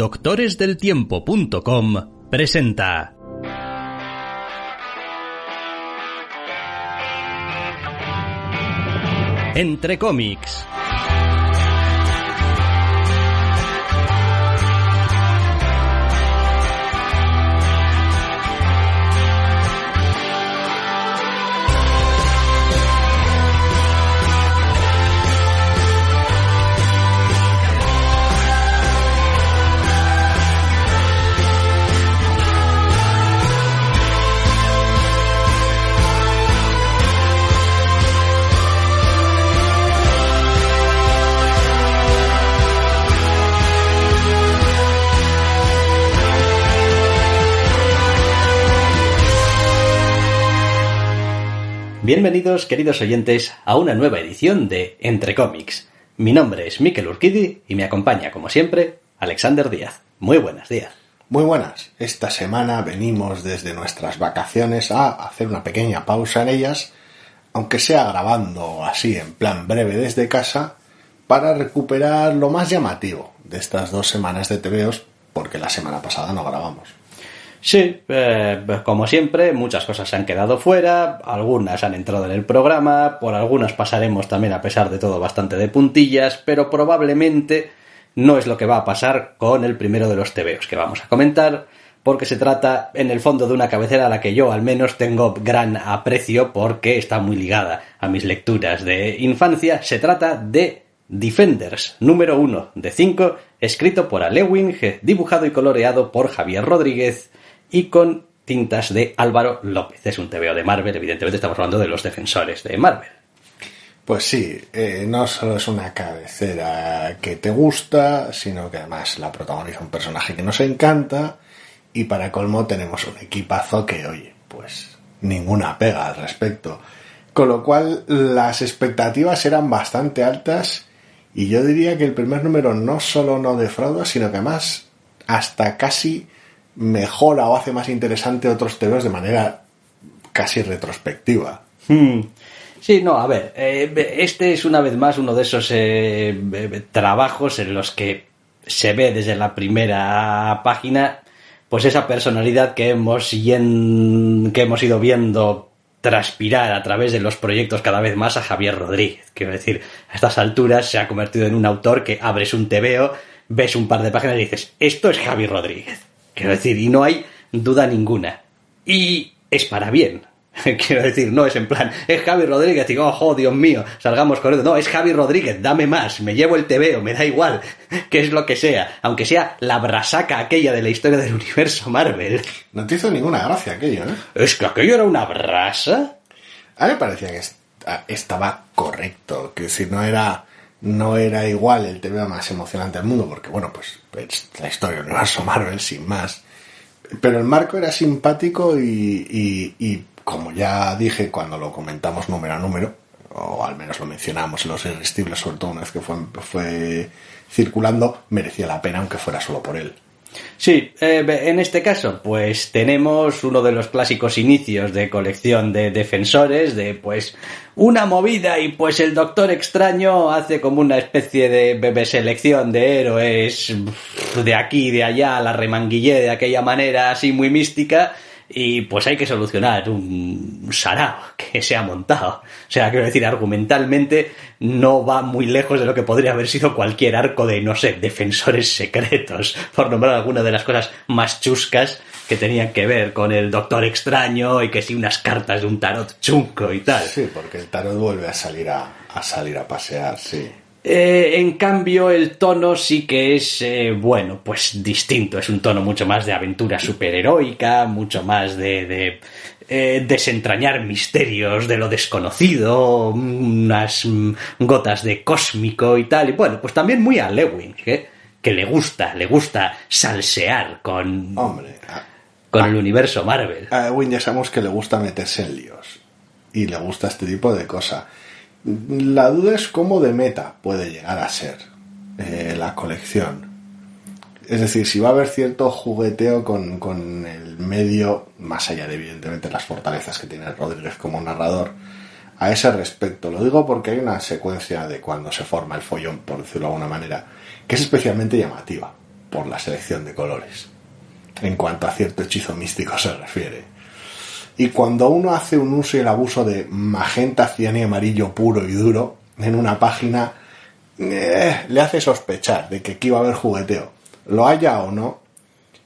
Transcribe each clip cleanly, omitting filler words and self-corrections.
Doctoresdeltiempo.com presenta Entre cómics. Bienvenidos, queridos oyentes, a una nueva edición de Entre cómics. Mi nombre es Mikel Urquidi y me acompaña, como siempre, Alexander Díaz. Muy buenos días. Muy buenas. Esta semana venimos desde nuestras vacaciones a hacer una pequeña pausa en ellas, aunque sea grabando así en plan breve desde casa, para recuperar lo más llamativo de estas 2 semanas de TVOs, porque la semana pasada no grabamos. Sí, como siempre, muchas cosas se han quedado fuera, algunas han entrado en el programa, por algunas pasaremos también, a pesar de todo, bastante de puntillas, pero probablemente no es lo que va a pasar con el primero de los TVOs que vamos a comentar, porque se trata, en el fondo, de una cabecera a la que yo, al menos, tengo gran aprecio porque está muy ligada a mis lecturas de infancia. Se trata de Defenders, número 1 de 5, escrito por Ale Wing, dibujado y coloreado por Javier Rodríguez, y con tintas de Álvaro López. Es un TVO de Marvel, evidentemente estamos hablando de los defensores de Marvel. Pues sí, no solo es una cabecera que te gusta, sino que además la protagoniza un personaje que nos encanta, y para colmo tenemos un equipazo que, oye, pues ninguna pega al respecto. Con lo cual las expectativas eran bastante altas, y yo diría que el primer número no solo no defrauda, sino que además hasta casi mejora o hace más interesante otros TVOs de manera casi retrospectiva. Sí, no, a ver, este es una vez más uno de esos trabajos en los que se ve desde la primera página pues esa personalidad que hemos ido viendo transpirar a través de los proyectos cada vez más a Javier Rodríguez. Quiero decir, a estas alturas se ha convertido en un autor que abres un TVO, ves un par de páginas y dices, esto es Javier Rodríguez. Quiero decir, y no hay duda ninguna. Y es para bien. Quiero decir, no es en plan, es Javi Rodríguez, y oh, Dios mío, salgamos corriendo. No, es Javi Rodríguez, dame más, me llevo el TVO, me da igual, que es lo que sea. Aunque sea la brasaca aquella de la historia del universo Marvel. No te hizo ninguna gracia aquello, ¿eh? Es que aquello era una brasa. A mí me parecía que estaba correcto, que si no era igual el TVO más emocionante del mundo, porque bueno, pues la historia del universo Marvel sin más. Pero el marco era simpático y como ya dije cuando lo comentamos número a número, o al menos lo mencionamos en Los Irresistibles, sobre todo una vez que fue circulando, merecía la pena aunque fuera solo por él. Sí, en este caso pues tenemos uno de los clásicos inicios de colección de defensores, de pues una movida y pues el Doctor Extraño hace como una especie de selección de héroes de aquí y de allá, la remanguillé de aquella manera así muy mística, y pues hay que solucionar un sarao que se ha montado. O sea, quiero decir, argumentalmente no va muy lejos de lo que podría haber sido cualquier arco de, no sé, defensores secretos, por nombrar alguna de las cosas más chuscas que tenían que ver con el Doctor Extraño, y que sí, unas cartas de un tarot chunco y tal. Sí, porque el tarot vuelve a salir a pasear, sí. En cambio, el tono sí que es, bueno, pues distinto. Es un tono mucho más de aventura superheroica, mucho más de desentrañar misterios de lo desconocido, unas gotas de cósmico y tal. Y bueno, pues también muy a Lewin, que le gusta salsear con el universo Marvel. A Lewin ya sabemos que le gusta meterse en líos y le gusta este tipo de cosas. La duda es cómo de meta puede llegar a ser la colección. Es decir, si va a haber cierto jugueteo con el medio, más allá de evidentemente las fortalezas que tiene Rodríguez como narrador, a ese respecto. Lo digo porque hay una secuencia de cuando se forma el follón, por decirlo de alguna manera, que es especialmente llamativa. por la selección de colores, en cuanto a cierto hechizo místico se refiere. Y cuando uno hace un uso y el abuso de magenta, cian y amarillo puro y duro en una página, le hace sospechar de que aquí va a haber jugueteo. Lo haya o no,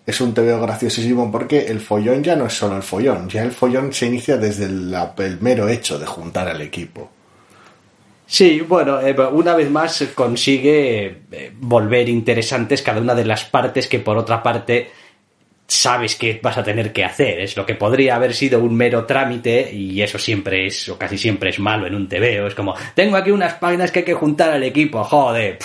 es un TVO graciosísimo porque el follón ya no es solo el follón, ya el follón se inicia desde el mero hecho de juntar al equipo. Sí, bueno, una vez más consigue volver interesantes cada una de las partes que por otra parte sabes que vas a tener que hacer. Es lo que podría haber sido un mero trámite, y eso siempre es, o casi siempre es malo en un TVO. Es como, tengo aquí unas páginas que hay que juntar al equipo, joder,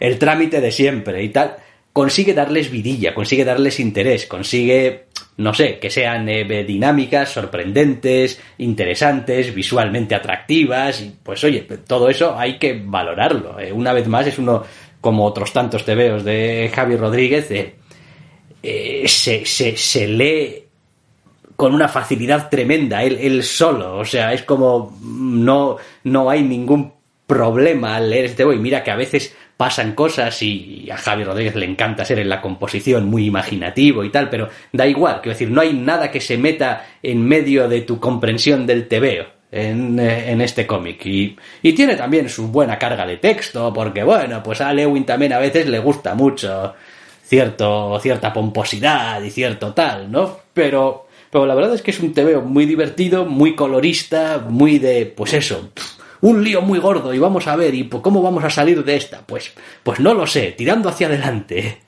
el trámite de siempre y tal. Consigue darles vidilla, consigue darles interés, consigue, no sé, que sean dinámicas, sorprendentes, interesantes, visualmente atractivas, y pues oye, todo eso hay que valorarlo. Una vez más es uno, como otros tantos TVOs de Javi Rodríguez, se lee con una facilidad tremenda, él solo, o sea, es como no hay ningún problema al leer este TVO, y mira que a veces pasan cosas y a Javi Rodríguez le encanta ser en la composición muy imaginativo y tal, pero da igual, quiero decir, no hay nada que se meta en medio de tu comprensión del TVO en este cómic, y tiene también su buena carga de texto, porque bueno, pues a Lewin también a veces le gusta mucho cierta pomposidad y cierto tal, ¿no? Pero la verdad es que es un TVO muy divertido, muy colorista, muy de, pues eso, un lío muy gordo y vamos a ver, ¿y cómo vamos a salir de esta? Pues no lo sé, tirando hacia adelante.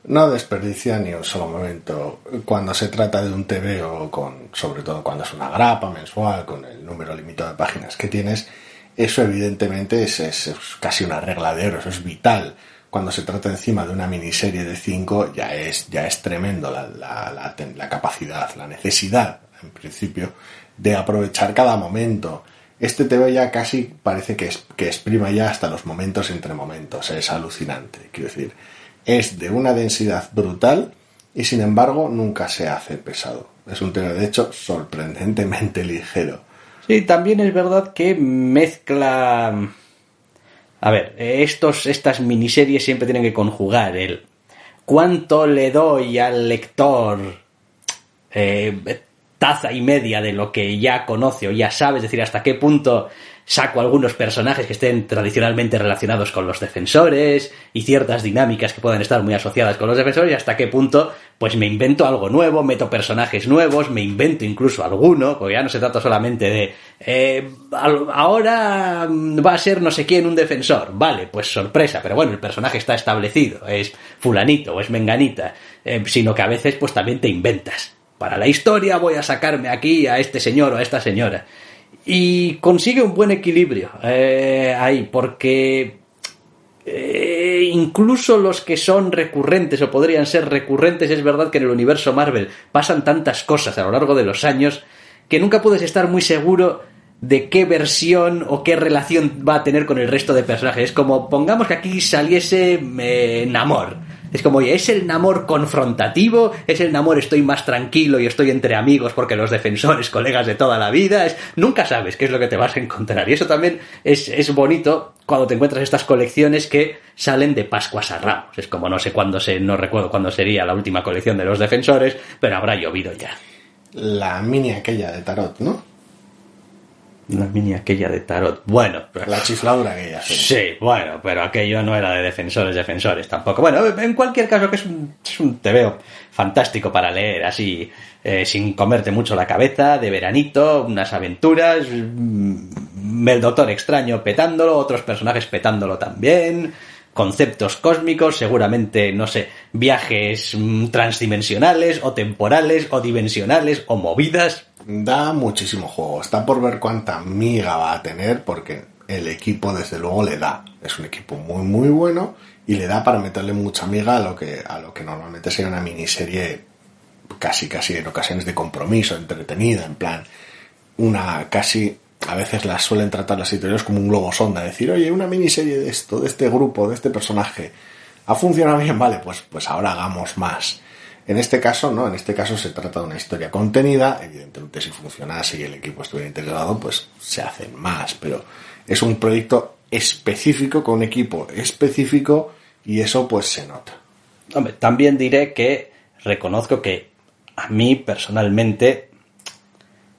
No desperdicia ni un solo momento cuando se trata de un TVO, sobre todo cuando es una grapa mensual, con el número limitado de páginas que tienes. Eso evidentemente es casi una regla de oro, eso es vital. Cuando se trata encima de una miniserie de 5 ya es tremendo la capacidad, la necesidad, en principio, de aprovechar cada momento. Este TVO ya casi parece que exprima ya hasta los momentos entre momentos. Es alucinante, quiero decir. Es de una densidad brutal y sin embargo nunca se hace pesado. Es un TVO de hecho sorprendentemente ligero. Sí, también es verdad que mezcla... A ver, estas miniseries siempre tienen que conjugar el cuánto le doy al lector taza y media de lo que ya conoce o ya sabe, es decir, hasta qué punto saco algunos personajes que estén tradicionalmente relacionados con los defensores y ciertas dinámicas que puedan estar muy asociadas con los defensores, y hasta qué punto pues me invento algo nuevo, meto personajes nuevos, me invento incluso alguno, porque ya no se trata solamente de ahora va a ser no sé quién un defensor, vale, pues sorpresa, pero bueno, el personaje está establecido, es fulanito o es menganita, sino que a veces pues también te inventas. Para la historia voy a sacarme aquí a este señor o a esta señora. Y consigue un buen equilibrio ahí, porque incluso los que son recurrentes o podrían ser recurrentes, es verdad que en el universo Marvel pasan tantas cosas a lo largo de los años que nunca puedes estar muy seguro de qué versión o qué relación va a tener con el resto de personajes. Es como, pongamos que aquí saliese Namor. Es como, oye, ¿es el Namor confrontativo? ¿Es el Namor estoy más tranquilo y estoy entre amigos porque los defensores, colegas de toda la vida? Nunca sabes qué es lo que te vas a encontrar. Y eso también es bonito cuando te encuentras estas colecciones que salen de Pascuas a Ramos. Es como, no recuerdo cuándo sería la última colección de los defensores, pero habrá llovido ya. La mini aquella de tarot, ¿no? La mini aquella de tarot. Bueno, la chifladura aquella. Sí, bueno, pero aquello no era de defensores tampoco. Bueno, en cualquier caso que es un TVO fantástico para leer así, sin comerte mucho la cabeza, de veranito, unas aventuras, el Doctor Extraño petándolo, otros personajes petándolo también, conceptos cósmicos, seguramente, no sé, viajes transdimensionales o temporales o dimensionales o movidas. Da muchísimo juego. Está por ver cuánta miga va a tener, porque el equipo desde luego le da. Es un equipo muy muy bueno y le da para meterle mucha miga a lo que normalmente sería una miniserie casi en ocasiones de compromiso, entretenida, en plan una casi... A veces las suelen tratar las editoriales como un globo sonda, decir, oye, una miniserie de esto, de este grupo, de este personaje, ¿ha funcionado bien? Vale, pues ahora hagamos más. En este caso, no, en este caso se trata de una historia contenida, evidentemente si funcionase y el equipo estuviera integrado, pues se hacen más, pero es un proyecto específico, con un equipo específico, y eso pues se nota. Hombre, también diré que reconozco que a mí personalmente,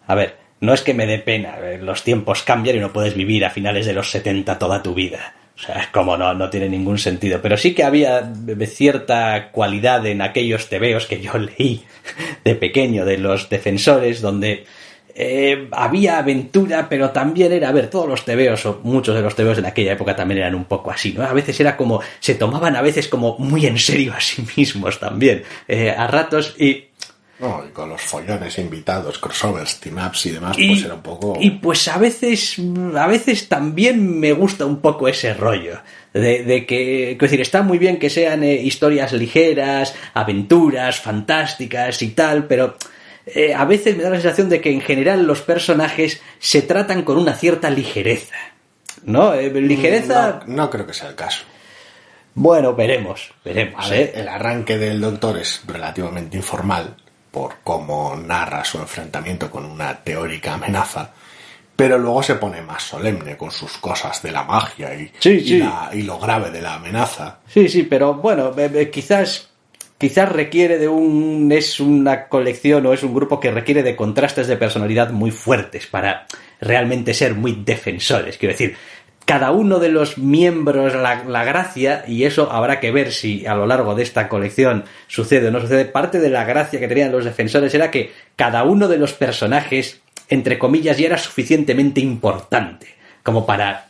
a ver, no es que me dé pena, los tiempos cambian y no puedes vivir a finales de los 70 toda tu vida. O sea, es como no tiene ningún sentido. Pero sí que había cierta cualidad en aquellos tebeos que yo leí de pequeño, de los defensores, donde había aventura, pero también era, a ver, todos los tebeos, o muchos de los tebeos en aquella época también eran un poco así, ¿no? A veces era como, se tomaban a veces como muy en serio a sí mismos también, a ratos, y... No, y con los follones invitados, crossovers, team-ups y demás, pues era un poco... Y pues a veces también me gusta un poco ese rollo. De que, es decir, está muy bien que sean historias ligeras, aventuras, fantásticas y tal, pero a veces me da la sensación de que en general los personajes se tratan con una cierta ligereza. ¿No? Ligereza... No creo que sea el caso. Bueno, veremos. A ver, el arranque del Doctor es relativamente informal, por cómo narra su enfrentamiento con una teórica amenaza, pero luego se pone más solemne con sus cosas de la magia y lo grave de la amenaza. Sí, pero bueno, quizás requiere es una colección o es un grupo que requiere de contrastes de personalidad muy fuertes para realmente ser muy defensores. Quiero decir, cada uno de los miembros, la gracia, y eso habrá que ver si a lo largo de esta colección sucede o no sucede, parte de la gracia que tenían los defensores era que cada uno de los personajes, entre comillas, ya era suficientemente importante como para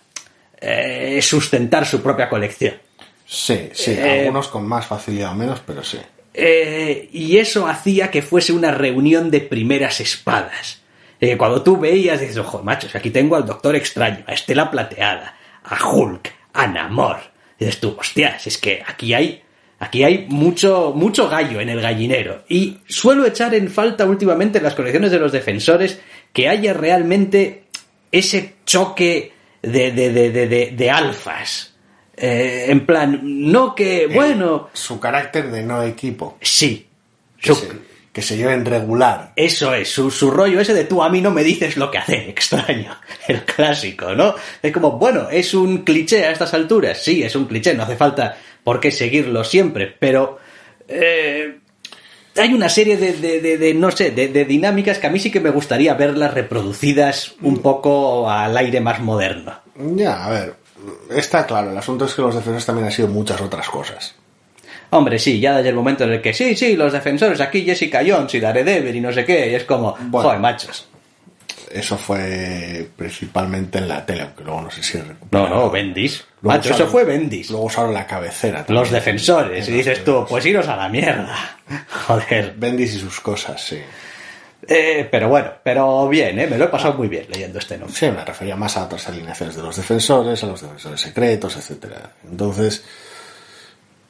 sustentar su propia colección. Sí, algunos con más facilidad o menos, pero sí. Y eso hacía que fuese una reunión de primeras espadas. Cuando tú veías, dices, ojo, macho, aquí tengo al Doctor Extraño, a Estela Plateada, a Hulk, a Namor. Y dices tú, hostias, es que aquí hay mucho gallo en el gallinero. Y suelo echar en falta últimamente en las colecciones de los defensores que haya realmente ese choque de alfas. En plan, no que, bueno... Su carácter de no equipo. Sí. Que se lleven regular. Eso es, su rollo ese de tú a mí no me dices lo que hacer, extraño. El clásico, ¿no? Es como, bueno, es un cliché a estas alturas. Sí, es un cliché, no hace falta por qué seguirlo siempre, pero... hay una serie de dinámicas que a mí sí que me gustaría verlas reproducidas un poco al aire más moderno. Ya, a ver, está claro, el asunto es que los defensores también han sido muchas otras cosas. Hombre, sí, ya desde el momento en el que sí, los defensores aquí, Jessica Jones y Daredevil y no sé qué, y es como, bueno, joder, machos. Eso fue principalmente en la tele, aunque luego no sé si recuperado. No, Bendis. Macho, eso fue Bendis. Luego usaron la cabecera también. Los defensores, y dices tú, pues iros a la mierda. Joder. Bendis y sus cosas, sí. Pero bueno, pero bien, me lo he pasado muy bien leyendo este nombre. Sí, me refería más a otras alineaciones de los defensores, a los defensores secretos, etcétera. Entonces...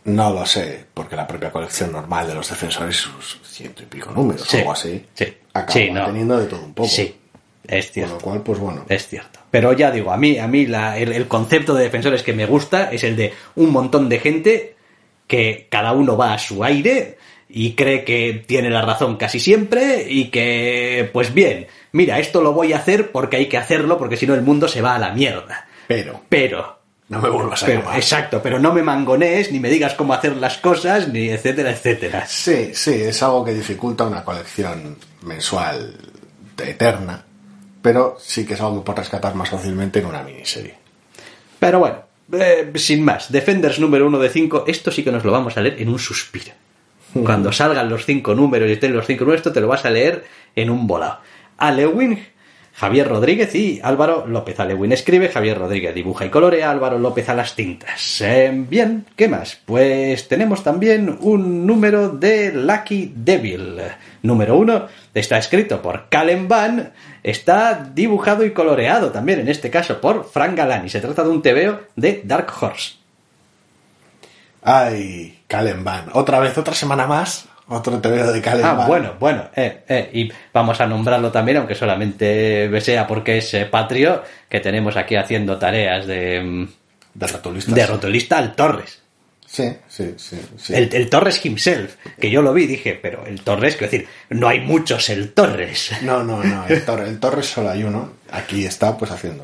no lo sé, porque la propia colección normal de los defensores, sus 100 y pico números, sí, o algo así, sí, acaba teniendo de todo un poco. Sí, es cierto. Con lo cual, pues bueno. Es cierto. Pero ya digo, a mí el concepto de defensores que me gusta es el de un montón de gente que cada uno va a su aire y cree que tiene la razón casi siempre y que, pues bien, mira, esto lo voy a hacer porque hay que hacerlo, porque si no el mundo se va a la mierda. Pero... no me vuelvas a llamar. Exacto, pero no me mangonees, ni me digas cómo hacer las cosas, ni etcétera, etcétera. Sí, es algo que dificulta una colección mensual eterna, pero sí que es algo que puedes rescatar más fácilmente en una miniserie. Pero bueno, sin más, Defenders número 1 de 5, esto sí que nos lo vamos a leer en un suspiro. Cuando salgan los 5 números y estén los 5 números, esto te lo vas a leer en un volado. Alewin, Javier Rodríguez y Álvaro López. Alewin escribe, Javier Rodríguez dibuja y colorea, Álvaro López a las tintas. Bien, ¿qué más? Pues tenemos también un número de Lucky Devil. Número 1, está escrito por Callen Van, está dibujado y coloreado también, en este caso, por Frank Galani. Se trata de un tebeo de Dark Horse. Ay, Callen Van. Otra vez, otra semana más... otro tebeo de Callen Van. Bueno, y vamos a nombrarlo también, aunque solamente sea porque es patrio, que tenemos aquí haciendo tareas de rotulista. De rotulista al Torres. Sí. El Torres himself, que yo lo vi y dije, pero el Torres, quiero decir, no hay muchos el Torres. No, el Torres solo hay uno. Aquí está pues haciendo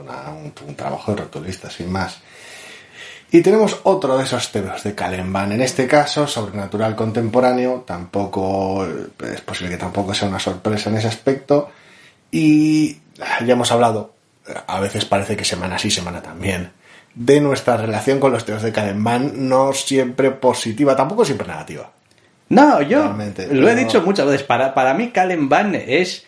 un trabajo de rotulista, sin más. Y tenemos otro de esos temas de Kalenban, en este caso sobrenatural contemporáneo, tampoco es posible que tampoco sea una sorpresa en ese aspecto, y ya hemos hablado, a veces parece que semana sí, semana también, de nuestra relación con los temas de Kalenban, no siempre positiva, tampoco siempre negativa. No, yo realmente, lo he dicho muchas veces, para mí Kalenban es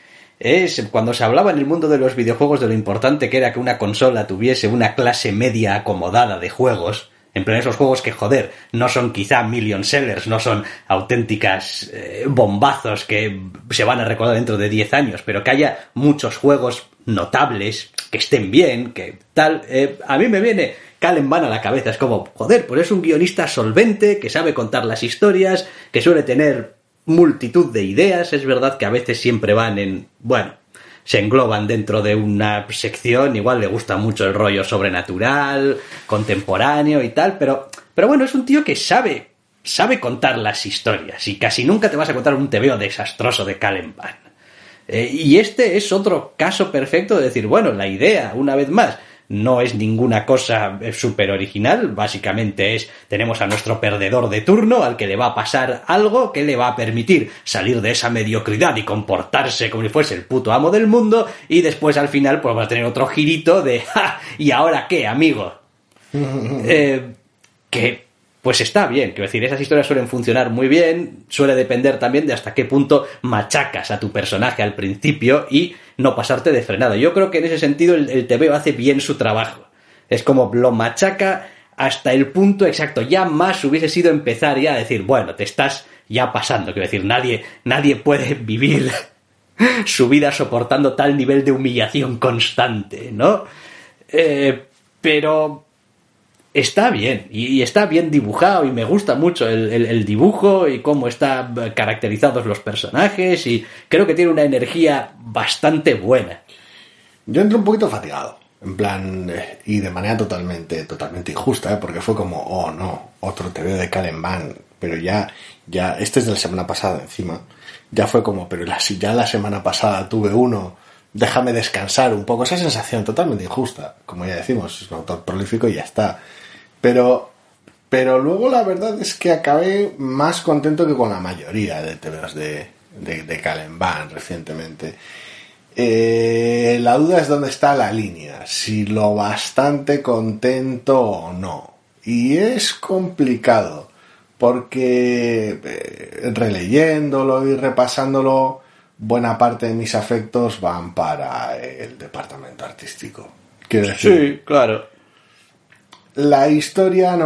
cuando se hablaba en el mundo de los videojuegos de lo importante que era que una consola tuviese una clase media acomodada de juegos, en plan esos juegos que, joder, no son quizá million sellers, no son auténticas bombazos que se van a recordar dentro de 10 años, pero que haya muchos juegos notables, que estén bien, que tal. A mí me viene Kalenban a la cabeza, es como, joder, pues es un guionista solvente, que sabe contar las historias, que suele tener multitud de ideas. Es verdad que a veces siempre van se engloban dentro de una sección, igual le gusta mucho el rollo sobrenatural, contemporáneo y tal, pero bueno, es un tío que sabe contar las historias y casi nunca te vas a contar un tebeo desastroso de Kalenban. Y este es otro caso perfecto de decir, bueno, la idea, una vez más, no es ninguna cosa súper original, básicamente tenemos a nuestro perdedor de turno, al que le va a pasar algo que le va a permitir salir de esa mediocridad y comportarse como si fuese el puto amo del mundo, y después al final pues va a tener otro girito de ¡ja! ¿Y ahora qué, amigo? Que pues está bien, quiero decir, esas historias suelen funcionar muy bien, suele depender también de hasta qué punto machacas a tu personaje al principio y no pasarte de frenado. Yo creo que en ese sentido el TVO hace bien su trabajo. Es como lo machaca hasta el punto exacto. Ya más hubiese sido empezar ya a decir, bueno, te estás ya pasando. Quiero decir, nadie puede vivir su vida soportando tal nivel de humillación constante, ¿no? Pero está bien, y está bien dibujado, y me gusta mucho el dibujo y cómo están caracterizados los personajes, y creo que tiene una energía bastante buena. Yo entro un poquito fatigado, en plan, y de manera totalmente injusta, porque fue como, oh no, otro TV de Kalenban, pero ya, este es de la semana pasada encima, ya fue como, pero ya la semana pasada tuve uno, déjame descansar un poco, esa sensación totalmente injusta, como ya decimos, es un autor prolífico y ya está. Pero luego la verdad es que acabé más contento que con la mayoría de TVOs de Kalenban recientemente. La duda es dónde está la línea, si lo bastante contento o no. Y es complicado, porque releyéndolo y repasándolo, buena parte de mis afectos van para el departamento artístico. Quiero decir, sí, claro. La historia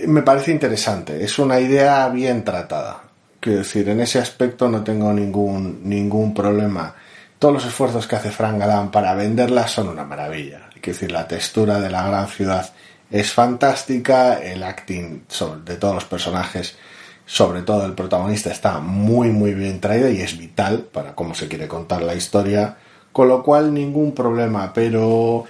me parece interesante, es una idea bien tratada. Quiero decir, en ese aspecto no tengo ningún problema. Todos los esfuerzos que hace Frank Galán para venderla son una maravilla. Quiero decir, la textura de la gran ciudad es fantástica, el acting de todos los personajes, sobre todo el protagonista, está muy muy bien traído y es vital para cómo se quiere contar la historia, con lo cual ningún problema, pero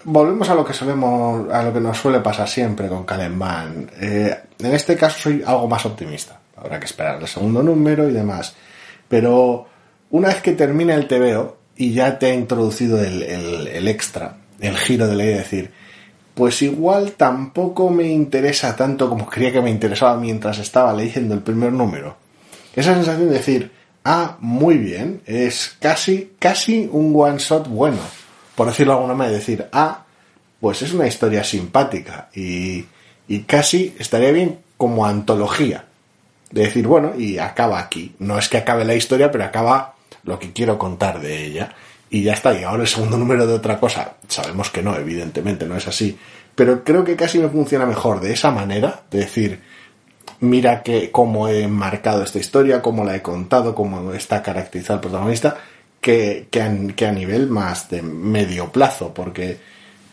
volvemos a lo que nos suele pasar siempre con Kalenban. En este caso soy algo más optimista. Habrá que esperar el segundo número y demás. Pero una vez que termina el TVO y ya te ha introducido el extra, el giro de ley, de decir, pues igual tampoco me interesa tanto como creía que me interesaba mientras estaba leyendo el primer número. Esa sensación de decir, muy bien, es casi un one shot bueno, por decirlo de alguna manera, decir, pues es una historia simpática y casi estaría bien como antología, de decir, bueno, y acaba aquí, no es que acabe la historia, pero acaba lo que quiero contar de ella, y ya está. Y ahora el segundo número de otra cosa, sabemos que no, evidentemente no es así, pero creo que casi me funciona mejor de esa manera, de decir, mira cómo he marcado esta historia, cómo la he contado, cómo está caracterizado el protagonista, que a nivel más de medio plazo, porque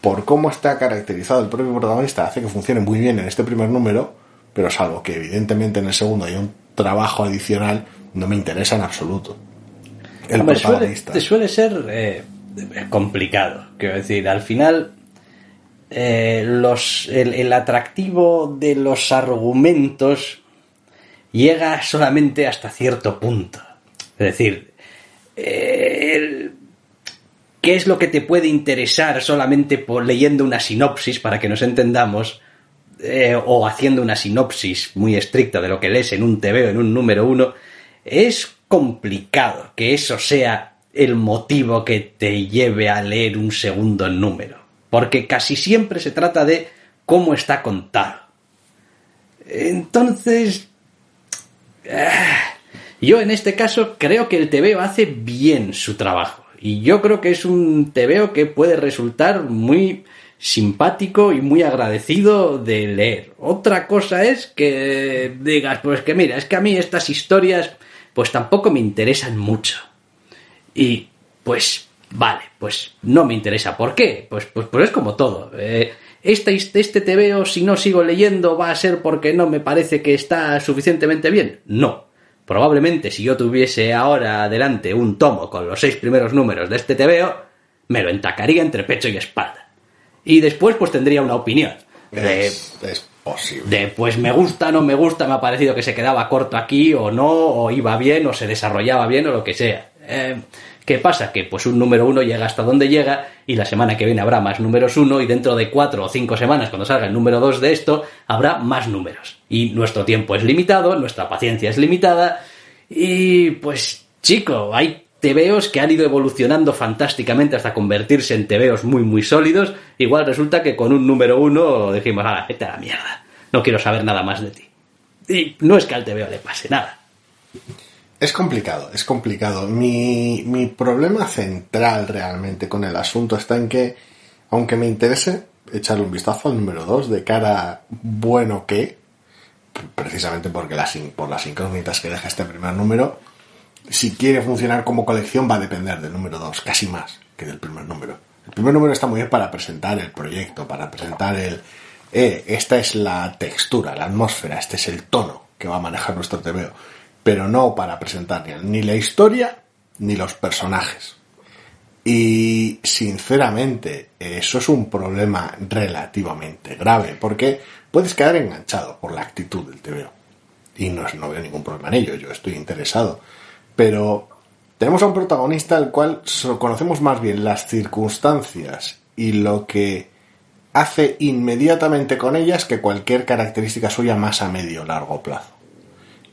por cómo está caracterizado el propio protagonista hace que funcione muy bien en este primer número, pero salvo que evidentemente en el segundo hay un trabajo adicional, no me interesa en absoluto el protagonista. Suele ser complicado, quiero decir, al final el atractivo de los argumentos llega solamente hasta cierto punto, es decir, qué es lo que te puede interesar solamente por leyendo una sinopsis, para que nos entendamos, o haciendo una sinopsis muy estricta de lo que lees en un TVO, en un número 1, es complicado que eso sea el motivo que te lleve a leer un segundo número, porque casi siempre se trata de cómo está contado. Entonces, yo en este caso creo que el TVO hace bien su trabajo, y yo creo que es un TVO que puede resultar muy simpático y muy agradecido de leer. Otra cosa es que digas, pues que mira, es que a mí estas historias pues tampoco me interesan mucho. Y pues vale, pues no me interesa. ¿Por qué? Pues es como todo. Este TVO, si no sigo leyendo, va a ser porque no me parece que está suficientemente bien. No. Probablemente si yo tuviese ahora adelante un tomo con los 6 primeros números de este TVO, me lo entacaría entre pecho y espalda. Y después pues tendría una opinión. Es posible. De pues me gusta, no me gusta, me ha parecido que se quedaba corto aquí o no, o iba bien, o se desarrollaba bien, o lo que sea. ¿Qué pasa? Que pues un número 1 llega hasta donde llega, y la semana que viene habrá más números 1, y dentro de 4 o 5 semanas, cuando salga el número 2 de esto, habrá más números. Y nuestro tiempo es limitado, nuestra paciencia es limitada, y pues chico, hay TVOs que han ido evolucionando fantásticamente hasta convertirse en TVOs muy muy sólidos. Igual resulta que con un número 1 dijimos, vete a la mierda, no quiero saber nada más de ti. Y no es que al TVO le pase nada. Es complicado, es complicado. Mi problema central realmente con el asunto está en que, aunque me interese echarle un vistazo al número 2 de cara bueno que, precisamente porque por las incógnitas que deja este primer número, si quiere funcionar como colección va a depender del número 2, casi más que del primer número. El primer número está muy bien para presentar el proyecto, para presentar esta es la textura, la atmósfera, este es el tono que va a manejar nuestro TVO, pero no para presentar ni la historia ni los personajes. Y sinceramente eso es un problema relativamente grave, porque puedes quedar enganchado por la actitud del TVO. Y no veo ningún problema en ello, yo estoy interesado. Pero tenemos a un protagonista al cual conocemos más bien las circunstancias y lo que hace inmediatamente con ellas que cualquier característica suya más a medio o largo plazo.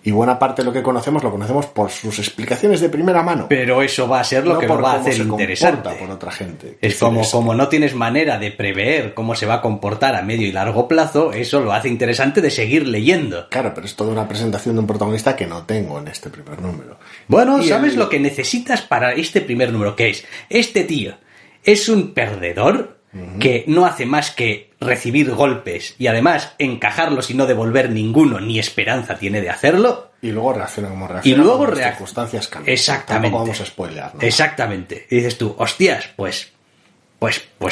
Y buena parte de lo que conocemos lo conocemos por sus explicaciones de primera mano. Pero eso va a ser lo que lo va a hacer interesante. Por otra gente. Es como no tienes manera de prever cómo se va a comportar a medio y largo plazo, eso lo hace interesante de seguir leyendo. Claro, pero es toda una presentación de un protagonista que no tengo en este primer número. Bueno, ¿sabes lo que necesitas para este primer número? ¿Qué es? Este tío es un perdedor que no hace más que recibir golpes y además encajarlos y no devolver ninguno, ni esperanza tiene de hacerlo. Y luego reacciona como reacciona. Y luego las circunstancias cambian. Exactamente. Tampoco vamos a spoilear, ¿no? Exactamente. Y dices tú, hostias, pues.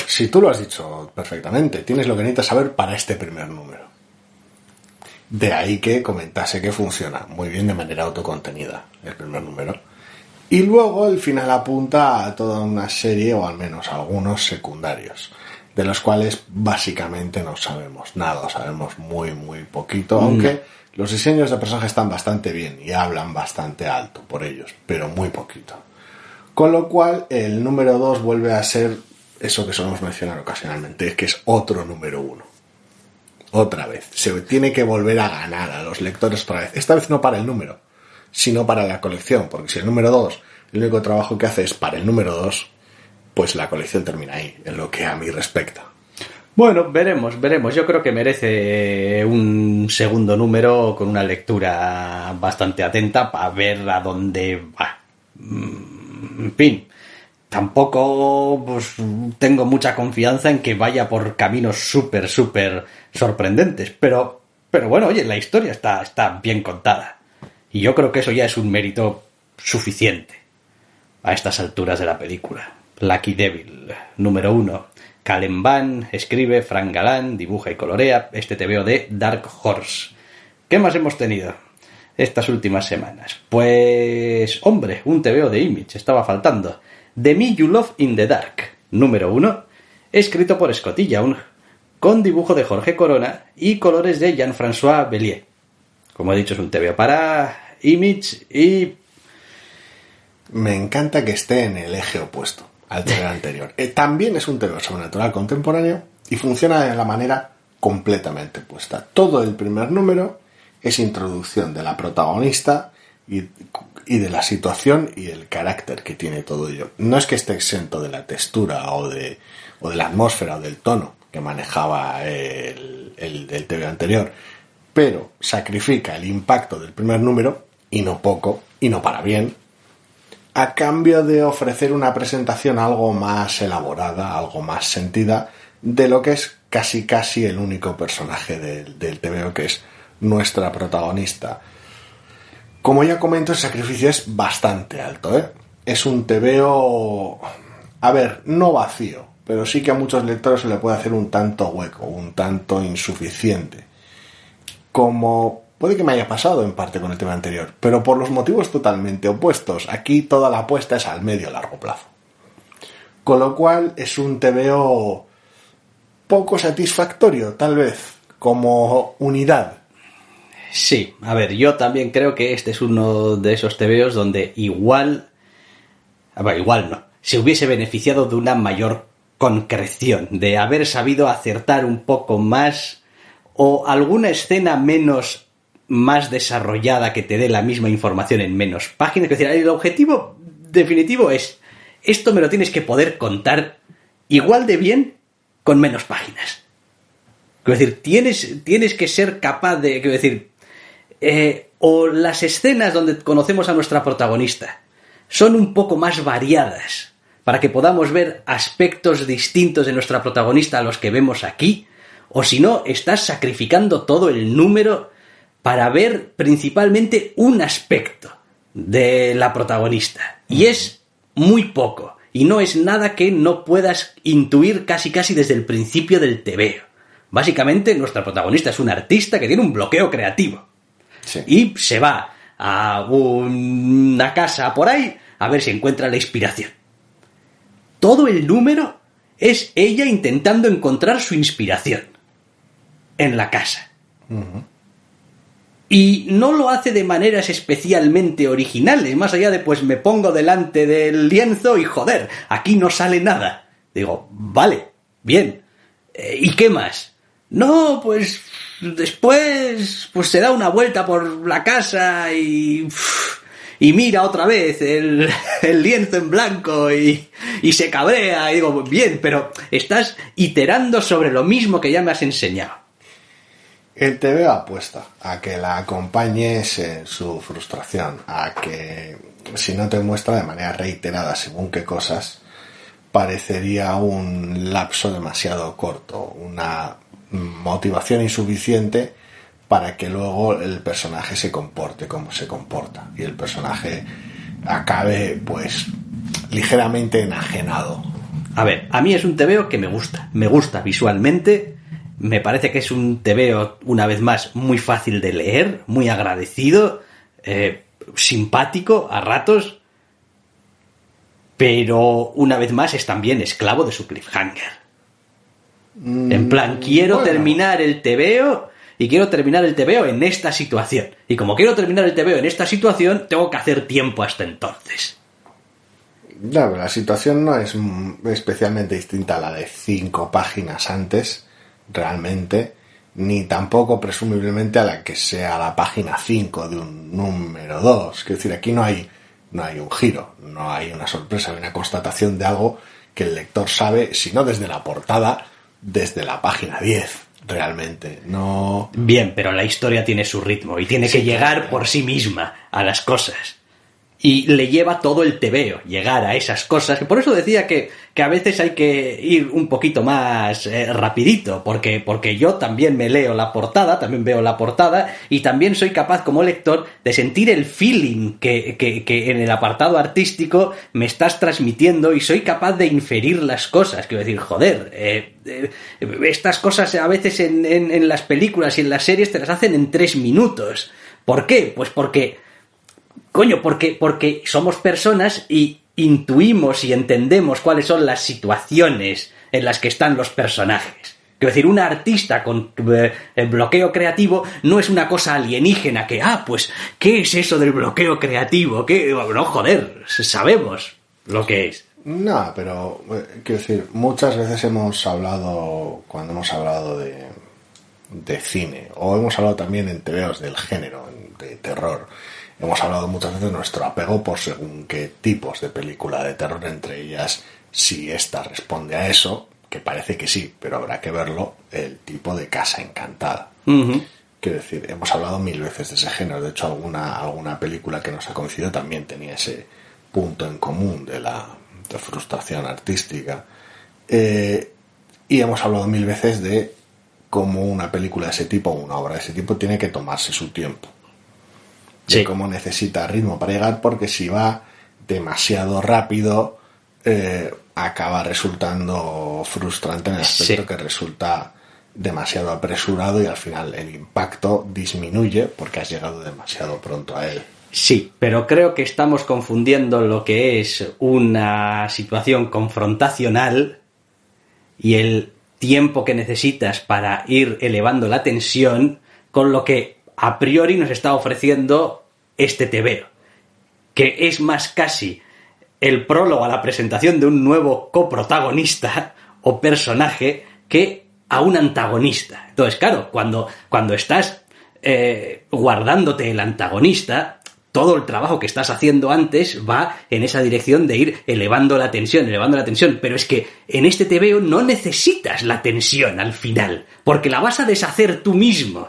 Si tú lo has dicho perfectamente, tienes lo que necesitas saber para este primer número. De ahí que comentase que funciona muy bien de manera autocontenida el primer número. Y luego el final apunta a toda una serie, o al menos algunos secundarios, de los cuales básicamente no sabemos nada, sabemos muy muy poquito, aunque los diseños de personajes están bastante bien y hablan bastante alto por ellos, pero muy poquito. Con lo cual el número 2 vuelve a ser eso que solemos mencionar ocasionalmente, que es otro número 1. Otra vez, se tiene que volver a ganar a los lectores otra vez. Esta vez no para el número, sino para la colección, porque si el número 2, el único trabajo que hace es para el número 2, pues la colección termina ahí, en lo que a mí respecta. Bueno, veremos. Yo creo que merece un segundo número con una lectura bastante atenta para ver a dónde va. En fin, tampoco pues, tengo mucha confianza en que vaya por caminos súper sorprendentes, pero bueno, oye, la historia está bien contada. Y yo creo que eso ya es un mérito suficiente a estas alturas de la película. Lucky Devil, número 1. Calem Van, escribe, Frank Galán, dibuja y colorea este TVO de Dark Horse. ¿Qué más hemos tenido estas últimas semanas? Pues, hombre, un TVO de Image, estaba faltando. The Me You Love in the Dark, número 1, escrito por Scotty Young, con dibujo de Jorge Corona y colores de Jean-François Bellier. Como he dicho, es un TVO para Image y... Me encanta que esté en el eje opuesto. al TVO anterior. También es un TVO sobrenatural contemporáneo y funciona de la manera completamente opuesta. Todo el primer número es introducción de la protagonista y de la situación y el carácter que tiene todo ello. No es que esté exento de la textura o de la atmósfera o del tono que manejaba el TVO anterior, pero sacrifica el impacto del primer número, y no poco, y no para bien, a cambio de ofrecer una presentación algo más elaborada, algo más sentida, de lo que es casi el único personaje del TVO, que es nuestra protagonista. Como ya comento, el sacrificio es bastante alto, ¿eh? Es un TVO, a ver, no vacío, pero sí que a muchos lectores se le puede hacer un tanto hueco, un tanto insuficiente. Como puede que me haya pasado en parte con el tema anterior, pero por los motivos totalmente opuestos. Aquí toda la apuesta es al medio largo plazo. Con lo cual es un TVO poco satisfactorio, tal vez, como unidad. Sí, a ver, yo también creo que este es uno de esos TVOs donde igual no, se hubiese beneficiado de una mayor concreción, de haber sabido acertar un poco más, o alguna escena más desarrollada que te dé la misma información en menos páginas. Es decir, el objetivo definitivo es, esto me lo tienes que poder contar igual de bien con menos páginas. Es decir, tienes que ser capaz de... o las escenas donde conocemos a nuestra protagonista son un poco más variadas para que podamos ver aspectos distintos de nuestra protagonista a los que vemos aquí, o si no, estás sacrificando todo el número para ver principalmente un aspecto de la protagonista, y es muy poco, y no es nada que no puedas intuir casi desde el principio del TVO. Básicamente, nuestra protagonista es una artista que tiene un bloqueo creativo. Sí. Y se va a una casa por ahí a ver si encuentra la inspiración. Todo el número es ella intentando encontrar su inspiración en la casa. Uh-huh. Y no lo hace de maneras especialmente originales, más allá de pues me pongo delante del lienzo y joder, aquí no sale nada. Digo, vale, bien. ¿Y qué más? No, pues después pues se da una vuelta por la casa y mira otra vez el lienzo en blanco y se cabrea. Y digo, bien, pero estás iterando sobre lo mismo que ya me has enseñado. El TVO apuesta a que la acompañes en su frustración, a que si no te muestra de manera reiterada según qué cosas, parecería un lapso demasiado corto, una motivación insuficiente para que luego el personaje se comporte como se comporta y el personaje acabe pues ligeramente enajenado. A ver, a mí es un TVO que me gusta visualmente, me parece que es un TVO, una vez más, muy fácil de leer, muy agradecido, simpático a ratos, pero una vez más es también esclavo de su cliffhanger. En plan, quiero terminar el TVO y quiero terminar el TVO en esta situación. Y como quiero terminar el TVO en esta situación, tengo que hacer tiempo hasta entonces. No, la situación no es especialmente distinta a la de 5 páginas antes, realmente, ni tampoco presumiblemente a la que sea la página 5 de un número 2. Es decir, aquí no hay un giro, no hay una sorpresa, hay una constatación de algo que el lector sabe, si no desde la portada, desde la página 10, realmente. No. Bien, pero la historia tiene su ritmo y tiene que llegar por sí misma a las cosas. Y le lleva todo el TVO llegar a esas cosas. Y por eso decía que a veces hay que ir un poquito más rapidito, porque yo también me leo la portada, también veo la portada, y también soy capaz como lector de sentir el feeling que en el apartado artístico me estás transmitiendo, y soy capaz de inferir las cosas. Quiero decir, joder, estas cosas a veces en las películas y en las series te las hacen en 3 minutos. ¿Por qué? Pues porque somos personas y intuimos y entendemos cuáles son las situaciones en las que están los personajes. Quiero decir, un artista con bloqueo creativo no es una cosa alienígena que, pues, ¿qué es eso del bloqueo creativo? ¿Qué? No, joder, sabemos lo que es. No, pero quiero decir, muchas veces hemos hablado, cuando hemos hablado de cine, o hemos hablado también en TVOs del género, de terror, hemos hablado muchas veces de nuestro apego por según qué tipos de película de terror, entre ellas, si esta responde a eso, que parece que sí, pero habrá que verlo, el tipo de Casa Encantada. Uh-huh. Quiero decir, hemos hablado mil veces de ese género, de hecho alguna película que nos ha coincidido también tenía ese punto en común de frustración artística. Y hemos hablado mil veces de cómo una película de ese tipo, una obra de ese tipo, tiene que tomarse su tiempo. De Sí. cómo necesita ritmo para llegar, porque si va demasiado rápido, acaba resultando frustrante en el aspecto Sí. que resulta demasiado apresurado y al final el impacto disminuye porque has llegado demasiado pronto a él. Sí, pero creo que estamos confundiendo lo que es una situación confrontacional y el tiempo que necesitas para ir elevando la tensión con lo que a priori nos está ofreciendo este TVO, que es más casi el prólogo a la presentación de un nuevo coprotagonista o personaje que a un antagonista. Entonces, claro, cuando estás guardándote el antagonista, todo el trabajo que estás haciendo antes va en esa dirección de ir elevando la tensión, pero es que en este TVO no necesitas la tensión al final, porque la vas a deshacer tú mismo.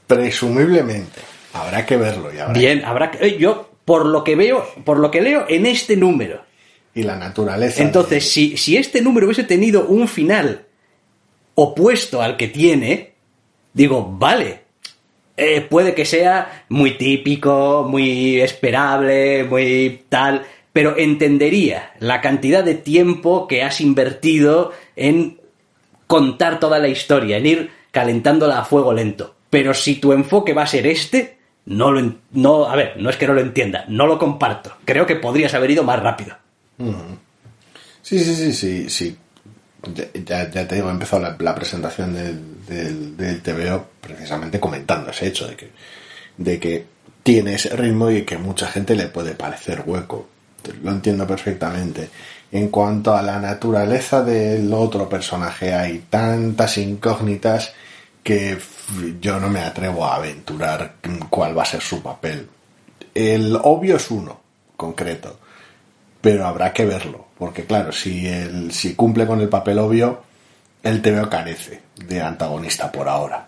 Presumiblemente, habrá que verlo y habrá Bien, habrá que... yo, por lo que leo en este número. y la naturaleza. Entonces, si este número hubiese tenido un final opuesto al que tiene, digo, vale, puede que sea muy típico, muy esperable, muy tal, pero entendería la cantidad de tiempo que has invertido en contar toda la historia, en ir calentándola a fuego lento. Pero si tu enfoque va a ser este, no es que no lo entienda, no lo comparto. Creo que podrías haber ido más rápido. Sí. Ya te digo, he empezado la presentación del TVO precisamente comentando ese hecho de que tiene ese ritmo y que mucha gente le puede parecer hueco. Lo entiendo perfectamente. En cuanto a la naturaleza del otro personaje, hay tantas incógnitas que yo no me atrevo a aventurar cuál va a ser su papel. El obvio es uno, concreto, pero habrá que verlo, porque claro, si cumple con el papel obvio, el TVO carece de antagonista por ahora.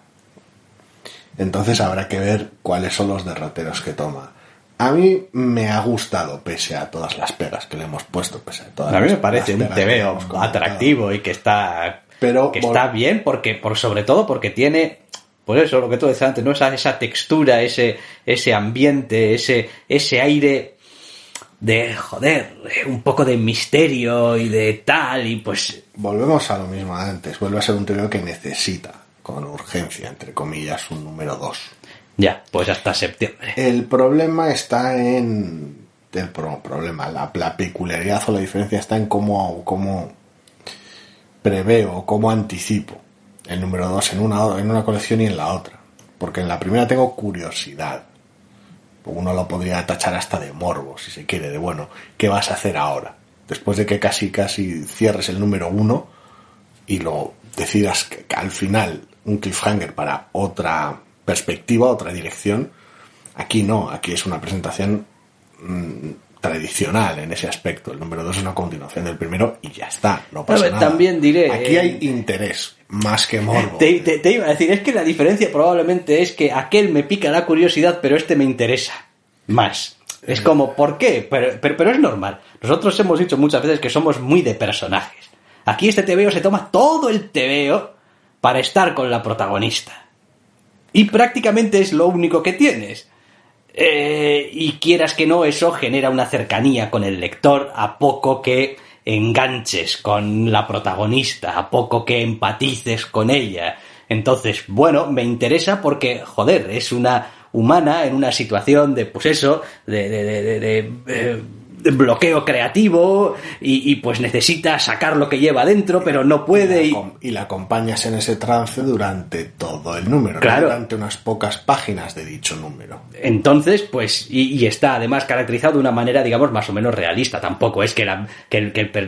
Entonces habrá que ver cuáles son los derroteros que toma. A mí me ha gustado, pese a todas las pegas que le hemos puesto, pese a todas A mí me las parece un pegas que TVO hemos comentado. atractivo y que está bien sobre todo porque tiene, pues eso, lo que tú decías antes, ¿no? Esa textura, ese ambiente, ese aire de, joder, un poco de misterio y de tal, y pues... Volvemos a lo mismo de antes, vuelve a ser un TVO que necesita, con urgencia, entre comillas, un número 2. Ya, pues hasta septiembre. El problema está en... La peculiaridad o la diferencia está en cómo preveo, cómo anticipo el número 2 en una colección y en la otra. Porque en la primera tengo curiosidad. Uno lo podría tachar hasta de morbo, si se quiere, de bueno, ¿qué vas a hacer ahora? Después de que casi cierres el número 1 y lo decidas que al final un cliffhanger para otra perspectiva, otra dirección. Aquí no, aquí es una presentación tradicional en ese aspecto. El número 2 es una continuación del primero y ya está, no pasa nada. También diré... Aquí hay interés, más que morbo. Te iba a decir, es que la diferencia probablemente es que aquel me pica la curiosidad, pero este me interesa más. Es como, ¿por qué? Pero es normal. Nosotros hemos dicho muchas veces que somos muy de personajes. Aquí este TVO se toma todo el TVO para estar con la protagonista. Y prácticamente es lo único que tienes. Y quieras que no, eso genera una cercanía con el lector a poco que enganches con la protagonista, a poco que empatices con ella. Entonces, bueno, me interesa porque, joder, es una humana en una situación de, pues eso, de bloqueo creativo y pues necesita sacar lo que lleva dentro, pero no puede. Y la acompañas en ese trance durante todo el número, claro, ¿no? Durante unas pocas páginas de dicho número. Entonces, pues, y está además caracterizado de una manera, digamos, más o menos realista. Tampoco es que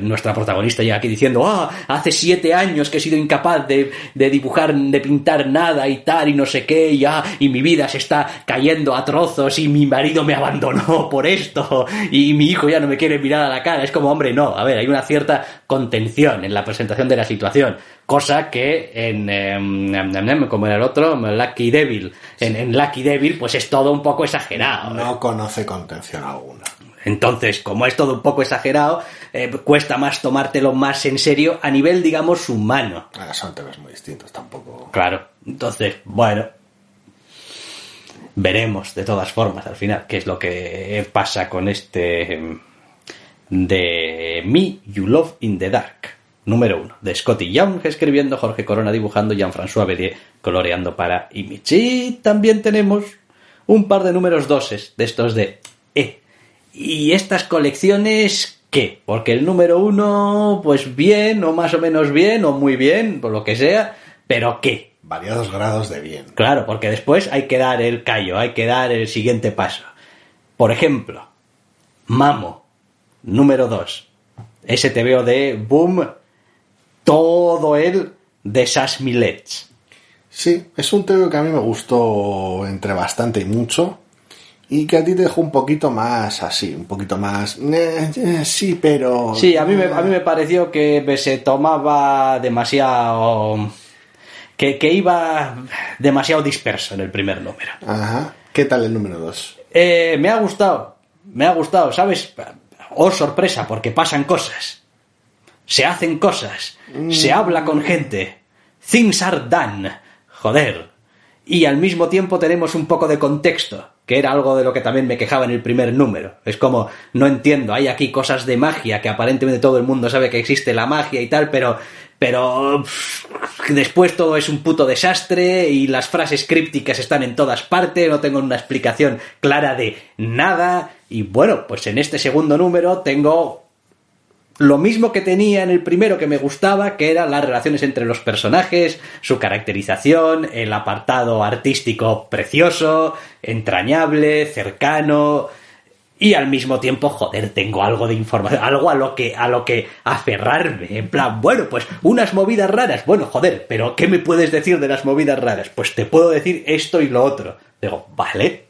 nuestra protagonista llega aquí diciendo, hace 7 años que he sido incapaz de dibujar, de pintar nada y tal, y no sé qué, y mi vida se está cayendo a trozos, y mi marido me abandonó por esto, y mi hijo ya no me quiere mirar a la cara. Es como, hombre, no, a ver, hay una cierta contención en la presentación de la situación, cosa que como era el otro, Lucky Devil, en Lucky Devil, pues es todo un poco exagerado. No conoce contención alguna. Entonces, como es todo un poco exagerado, cuesta más tomártelo más en serio a nivel, digamos, humano. Son temas muy distintos, tampoco. Claro, entonces, bueno, veremos de todas formas al final qué es lo que pasa con este de Me You Love in the Dark, número 1, de Scotty Young escribiendo, Jorge Corona dibujando, Jean-François Bélier coloreando para Image. Y también tenemos un par de números 2 de estos de Y estas colecciones, ¿qué? Porque el número 1, pues bien, o más o menos bien, o muy bien, por lo que sea, pero ¿qué? Variados grados de bien. Claro, porque después hay que dar el callo, hay que dar el siguiente paso. Por ejemplo, Mamo, número 2. Ese TVO de Boom, todo el de Sash Millets. Sí, es un TVO que a mí me gustó entre bastante y mucho. Y que a ti te dejó un poquito más así, un poquito más... sí, pero... Sí, a mí me pareció que se tomaba demasiado... Que iba demasiado disperso en el primer número. Ajá. ¿Qué tal el número 2? Me ha gustado, ¿sabes? Oh, sorpresa, porque pasan cosas. Se hacen cosas. Se habla con gente. Things are done. Joder. Y al mismo tiempo tenemos un poco de contexto, que era algo de lo que también me quejaba en el primer número. Es como, no entiendo, hay aquí cosas de magia, que aparentemente todo el mundo sabe que existe la magia y tal, pero después todo es un puto desastre y las frases crípticas están en todas partes, no tengo una explicación clara de nada. Y bueno, pues en este segundo número tengo lo mismo que tenía en el primero, que me gustaba, que eran las relaciones entre los personajes, su caracterización, el apartado artístico precioso, entrañable, cercano, y al mismo tiempo, joder, tengo algo de información, algo a lo que aferrarme, en plan, bueno, pues unas movidas raras, bueno, joder, pero ¿qué me puedes decir de las movidas raras? Pues te puedo decir esto y lo otro. Digo, vale,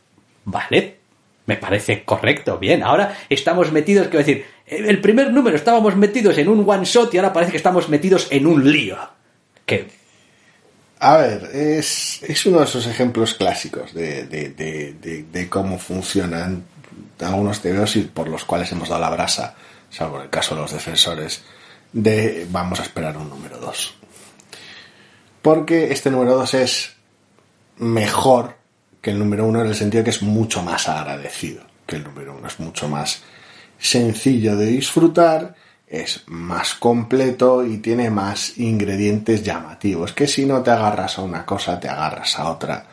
me parece correcto, bien, ahora estamos metidos, quiero decir, el primer número estábamos metidos en un one shot y ahora parece que estamos metidos en un lío. ¿Qué? A ver, es uno de esos ejemplos clásicos de cómo funcionan algunos TVOs y por los cuales hemos dado la brasa, salvo en el caso de los defensores, de vamos a esperar un número 2. Porque este número 2 es mejor que el número 1 en el sentido que es mucho más agradecido que el número 1, es mucho más sencillo de disfrutar, es más completo y tiene más ingredientes llamativos, que si no te agarras a una cosa, te agarras a otra,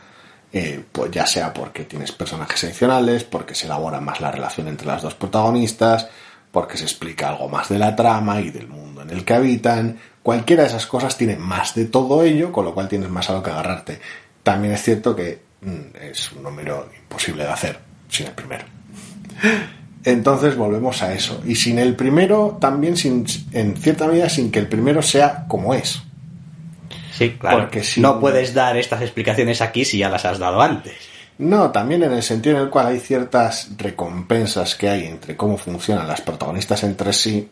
pues ya sea porque tienes personajes adicionales, porque se elabora más la relación entre las dos protagonistas, porque se explica algo más de la trama y del mundo en el que habitan. Cualquiera de esas cosas tiene más de todo ello, con lo cual tienes más a lo que agarrarte. También es cierto que es un número imposible de hacer sin el primero. Entonces volvemos a eso. Y sin el primero, también en cierta medida sin que el primero sea como es. Sí, claro. Porque si no puedes dar estas explicaciones aquí si ya las has dado antes. No, también en el sentido en el cual hay ciertas recompensas que hay entre cómo funcionan las protagonistas entre sí,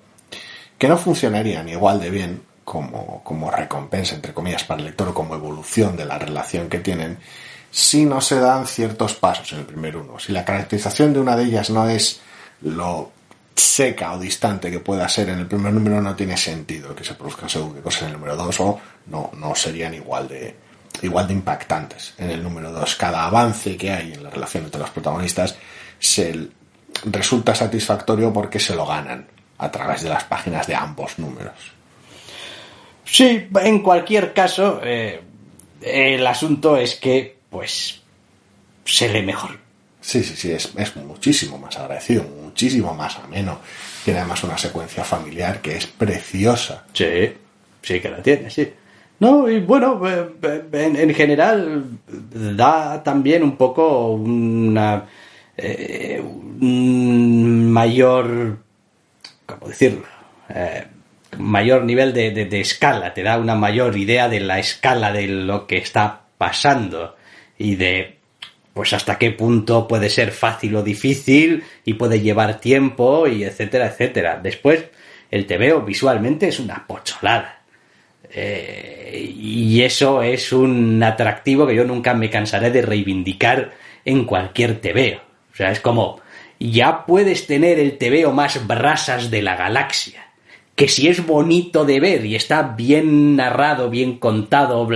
que no funcionarían igual de bien como recompensa, entre comillas, para el lector o como evolución de la relación que tienen, si no se dan ciertos pasos en el primer uno. Si la caracterización de una de ellas no es lo seca o distante que pueda ser en el primer número, no tiene sentido que se produzcan según qué cosas en el número 2, o no serían igual de impactantes en el número 2. Cada avance que hay en la relación entre los protagonistas resulta satisfactorio porque se lo ganan a través de las páginas de ambos números. Sí, en cualquier caso, el asunto es que, pues, se lee mejor. Sí, es muchísimo más agradecido, muchísimo más ameno. Tiene además una secuencia familiar que es preciosa. Sí, sí que la tiene, sí. No, y bueno, en general da también un poco un mayor, ¿cómo decirlo? Mayor nivel de escala, te da una mayor idea de la escala de lo que está pasando y de pues hasta qué punto puede ser fácil o difícil y puede llevar tiempo y etcétera, etcétera. Después, el TVO visualmente es una pocholada. Y eso es un atractivo que yo nunca me cansaré de reivindicar en cualquier TVO. O sea, es como, ya puedes tener el TVO más brasas de la galaxia, que si es bonito de ver y está bien narrado, bien contado,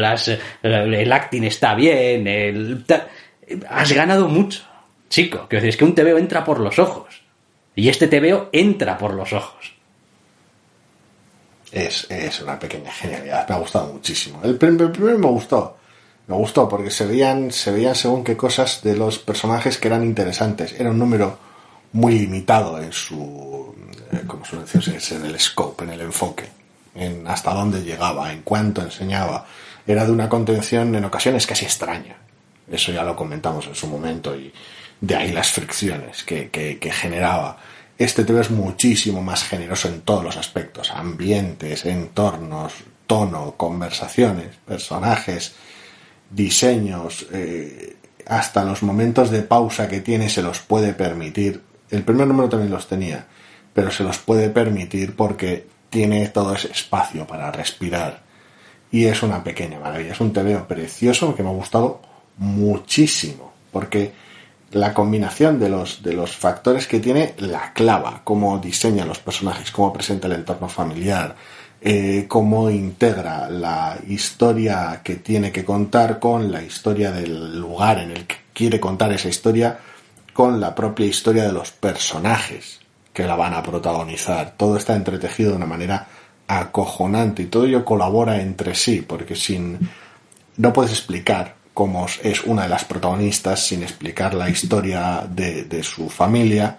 el acting está bien, has ganado mucho, chico. Quiero decir, es que un TVO entra por los ojos. Y este TVO entra por los ojos. Es una pequeña genialidad, me ha gustado muchísimo. El primero me gustó porque se veían según qué cosas de los personajes que eran interesantes. Era un número muy limitado en su, como suele decirse, en el scope, en el enfoque, en hasta dónde llegaba, en cuánto enseñaba. Era de una contención en ocasiones casi extraña. Eso ya lo comentamos en su momento y de ahí las fricciones que generaba. Este TV es muchísimo más generoso en todos los aspectos, ambientes, entornos, tono, conversaciones, personajes, diseños, hasta los momentos de pausa que tiene se los puede permitir. El primer número también los tenía, pero se los puede permitir porque tiene todo ese espacio para respirar. Y es una pequeña maravilla, es un TVO precioso que me ha gustado muchísimo, porque la combinación de los factores que tiene la clava, cómo diseña los personajes, cómo presenta el entorno familiar, cómo integra la historia que tiene que contar con la historia del lugar en el que quiere contar esa historia, con la propia historia de los personajes que la van a protagonizar. Todo está entretejido de una manera acojonante y todo ello colabora entre sí, porque no puedes explicar cómo es una de las protagonistas sin explicar la historia de su familia,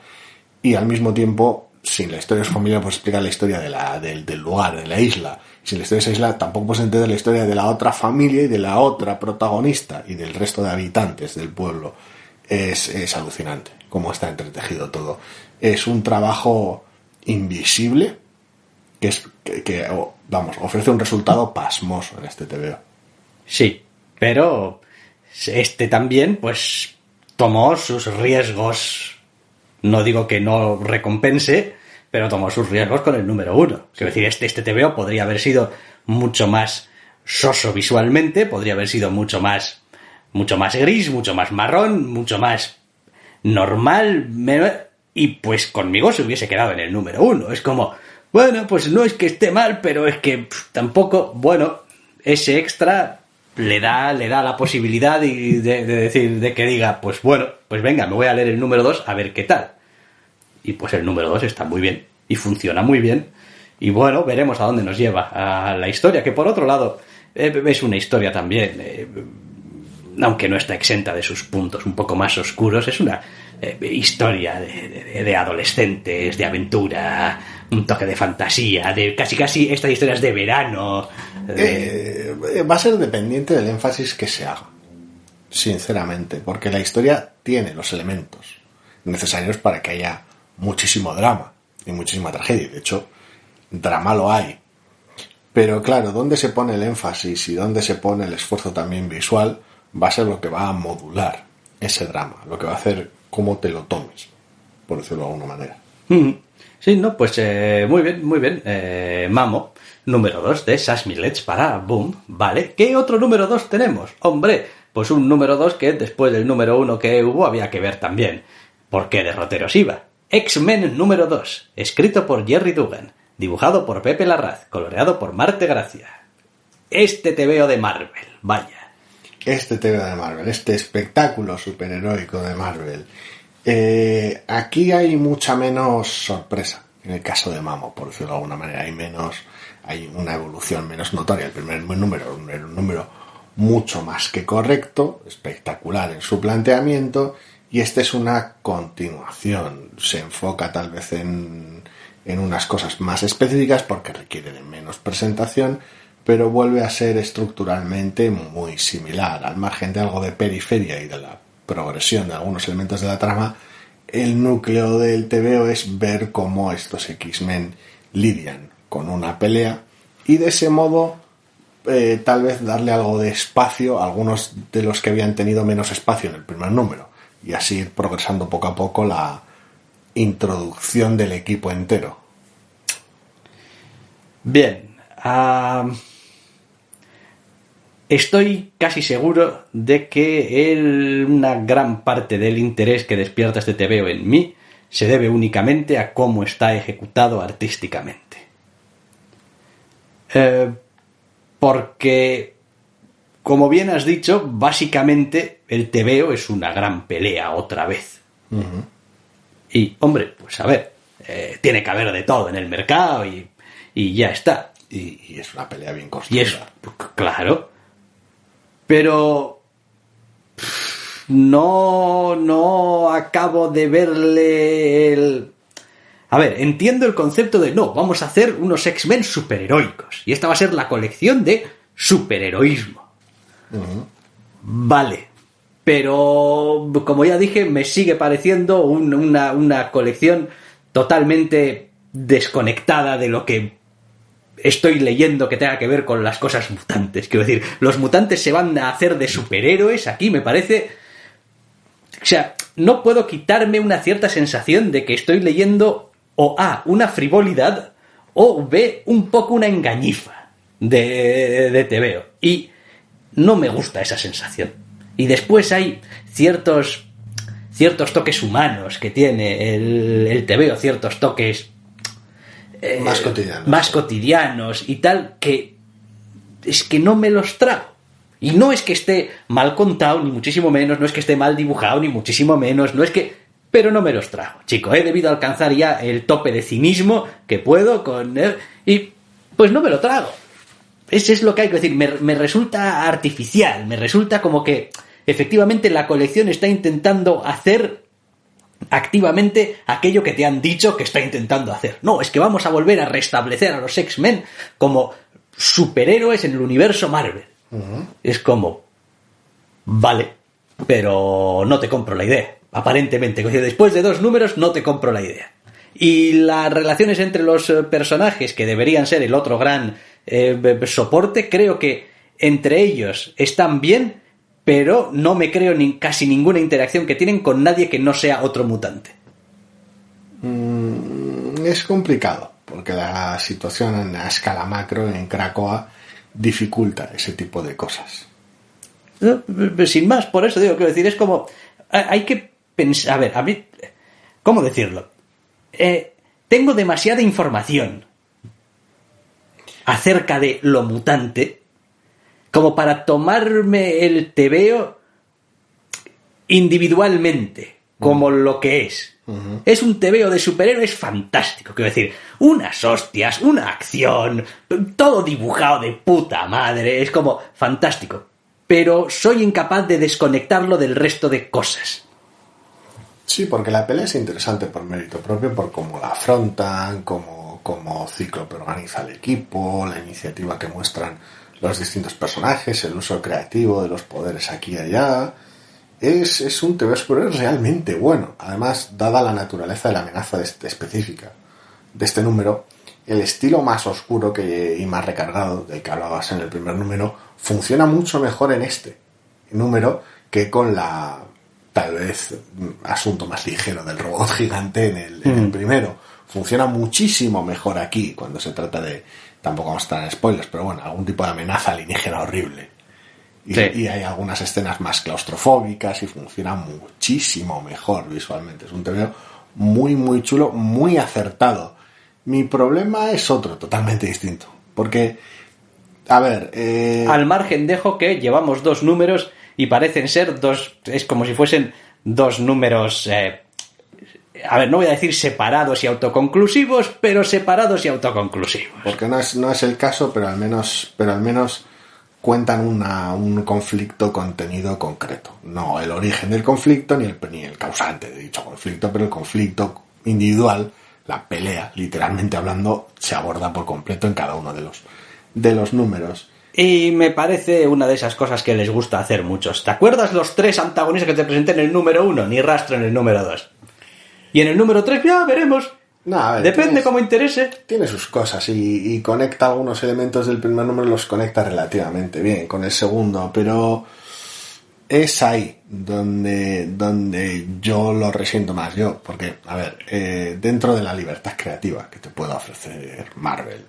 y al mismo tiempo sin la historia de su familia puedes explicar la historia del lugar, de la isla. Sin la historia de esa isla tampoco puedes entender la historia de la otra familia y de la otra protagonista y del resto de habitantes del pueblo. Es alucinante cómo está entretejido todo. Es un trabajo invisible que ofrece un resultado pasmoso en este TVO. Sí, pero este también, pues, tomó sus riesgos. No digo que no recompense, pero tomó sus riesgos con el número 1. Quiero decir, este TVO podría haber sido mucho más soso visualmente, podría haber sido mucho más gris, mucho más marrón, mucho más normal, y pues conmigo se hubiese quedado en el número 1. Es como, bueno, pues no es que esté mal, pero es que tampoco, bueno, ese extra le da la posibilidad de decir, de que diga, pues bueno, pues venga, me voy a leer el número 2 a ver qué tal. Y pues el número 2 está muy bien y funciona muy bien. Y bueno, veremos a dónde nos lleva a la historia, que por otro lado es una historia también, aunque no está exenta de sus puntos un poco más oscuros, es una historia de adolescentes, de aventura, un toque de fantasía, de casi estas historias de verano. Va a ser dependiente del énfasis que se haga, sinceramente, porque la historia tiene los elementos necesarios para que haya muchísimo drama y muchísima tragedia. De hecho, drama lo hay. Pero claro, dónde se pone el énfasis y dónde se pone el esfuerzo también visual va a ser lo que va a modular ese drama, lo que va a hacer cómo te lo tomes, por decirlo de alguna manera. Sí, no, pues muy bien. Mamo, número 2 de Sash Millets para Boom, ¿vale? ¿Qué otro número 2 tenemos? Hombre, pues un número 2 que después del número 1 que hubo había que ver también. ¿Por qué derroteros iba? X-Men número 2, escrito por Jerry Dugan, dibujado por Pepe Larraz, coloreado por Marte Gracia. Este TVO de Marvel, vaya. Este TVO de Marvel, este espectáculo superheroico de Marvel. Aquí hay mucha menos sorpresa en el caso de Mamo, por decirlo de alguna manera. Hay una evolución menos notoria. El primer número era un número mucho más que correcto, espectacular en su planteamiento, y este es una continuación. Se enfoca tal vez en unas cosas más específicas porque requiere de menos presentación, pero vuelve a ser estructuralmente muy similar. Al margen de algo de periferia y de la progresión de algunos elementos de la trama, el núcleo del TVO es ver cómo estos X-Men lidian con una pelea y de ese modo tal vez darle algo de espacio a algunos de los que habían tenido menos espacio en el primer número y así ir progresando poco a poco la introducción del equipo entero. Bien, estoy casi seguro de que una gran parte del interés que despierta este TVO en mí se debe únicamente a cómo está ejecutado artísticamente. Porque, como bien has dicho, básicamente el TVO es una gran pelea otra vez. Uh-huh. Y, hombre, pues a ver, tiene que haber de todo en el mercado y ya está. Y es una pelea bien construida. Y es, claro. Pero no acabo de verle el... A ver, entiendo el concepto de no, vamos a hacer unos X-Men superheroicos. Y esta va a ser la colección de superheroísmo. Uh-huh. Vale. Pero, como ya dije, me sigue pareciendo una colección totalmente desconectada de lo que estoy leyendo que tenga que ver con las cosas mutantes. Quiero decir, los mutantes se van a hacer de superhéroes aquí, me parece... O sea, no puedo quitarme una cierta sensación de que estoy leyendo o A, una frivolidad, o B, un poco una engañifa de TVO. Y no me gusta esa sensación. Y después hay ciertos toques humanos que tiene el TVO, ciertos toques más cotidianos y tal, que es que no me los trago. Y no es que esté mal contado, ni muchísimo menos, no es que esté mal dibujado, ni muchísimo menos, no es que... Pero no me los trago, chico. He debido alcanzar ya el tope de cinismo que puedo con... y pues no me lo trago. Ese es lo que hay que decir. Me resulta artificial, me resulta como que efectivamente la colección está intentando hacer activamente aquello que te han dicho que está intentando hacer. No, es que vamos a volver a restablecer a los X-Men como superhéroes en el universo Marvel. Uh-huh. Es como... Vale, pero no te compro la idea. Aparentemente, después de 2 números no te compro la idea. Y las relaciones entre los personajes, que deberían ser el otro gran soporte, creo que entre ellos están bien, pero no me creo casi ninguna interacción que tienen con nadie que no sea otro mutante. Es complicado, porque la situación en la escala macro en Krakoa dificulta ese tipo de cosas. Sin más, por eso digo, quiero decir, es como... Hay que pensar... A ver, a mí... ¿Cómo decirlo? Tengo demasiada información acerca de lo mutante como para tomarme el TVO individualmente, como lo que es. Uh-huh. Es un TVO de superhéroes fantástico, quiero decir, unas hostias, una acción, todo dibujado de puta madre, es como fantástico. Pero soy incapaz de desconectarlo del resto de cosas. Sí, porque la pelea es interesante por mérito propio, por cómo la afrontan, cómo Cíclope organiza el equipo, la iniciativa que muestran los distintos personajes, el uso creativo de los poderes aquí y allá. Es un TV superhéroe realmente bueno. Además, dada la naturaleza de la amenaza específica de este número, el estilo más oscuro y más recargado, del que hablabas en el primer número, funciona mucho mejor en este número que con la, tal vez, asunto más ligero del robot gigante en el primero. Funciona muchísimo mejor aquí, cuando se trata de, tampoco vamos a estar en spoilers, pero bueno, algún tipo de amenaza alienígena horrible. Y hay algunas escenas más claustrofóbicas y funciona muchísimo mejor visualmente. Es un TVO muy, muy chulo, muy acertado. Mi problema es otro, totalmente distinto. Porque, a ver... Al margen dejo que llevamos 2 números y parecen ser es como si fuesen 2 números... a ver, no voy a decir separados y autoconclusivos, pero separados y autoconclusivos. Porque no es el caso, pero al menos cuentan un conflicto contenido concreto. No el origen del conflicto ni el causante de dicho conflicto, pero el conflicto individual, la pelea, literalmente hablando, se aborda por completo en cada uno de los números. Y me parece una de esas cosas que les gusta hacer muchos. ¿Te acuerdas los 3 antagonistas que te presenté en el número 1? Ni rastro en el número 2. Y en el número 3 ya veremos. No, a ver, depende cómo interese. Tiene sus cosas y conecta algunos elementos del primer número, los conecta relativamente bien con el segundo, pero es ahí donde yo lo resiento más yo, porque, a ver, dentro de la libertad creativa que te puede ofrecer Marvel,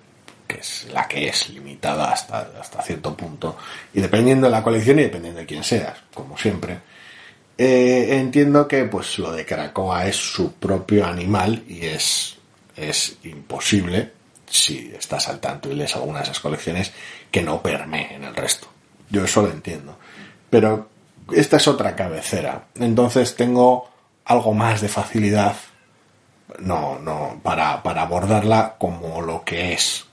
que es la que es limitada hasta cierto punto, y dependiendo de la colección y dependiendo de quién seas, como siempre, entiendo que pues lo de Krakoa es su propio animal y es imposible, si estás al tanto y lees alguna de esas colecciones, que no permee en el resto. Yo eso lo entiendo, pero esta es otra cabecera, entonces tengo algo más de facilidad para abordarla como lo que es,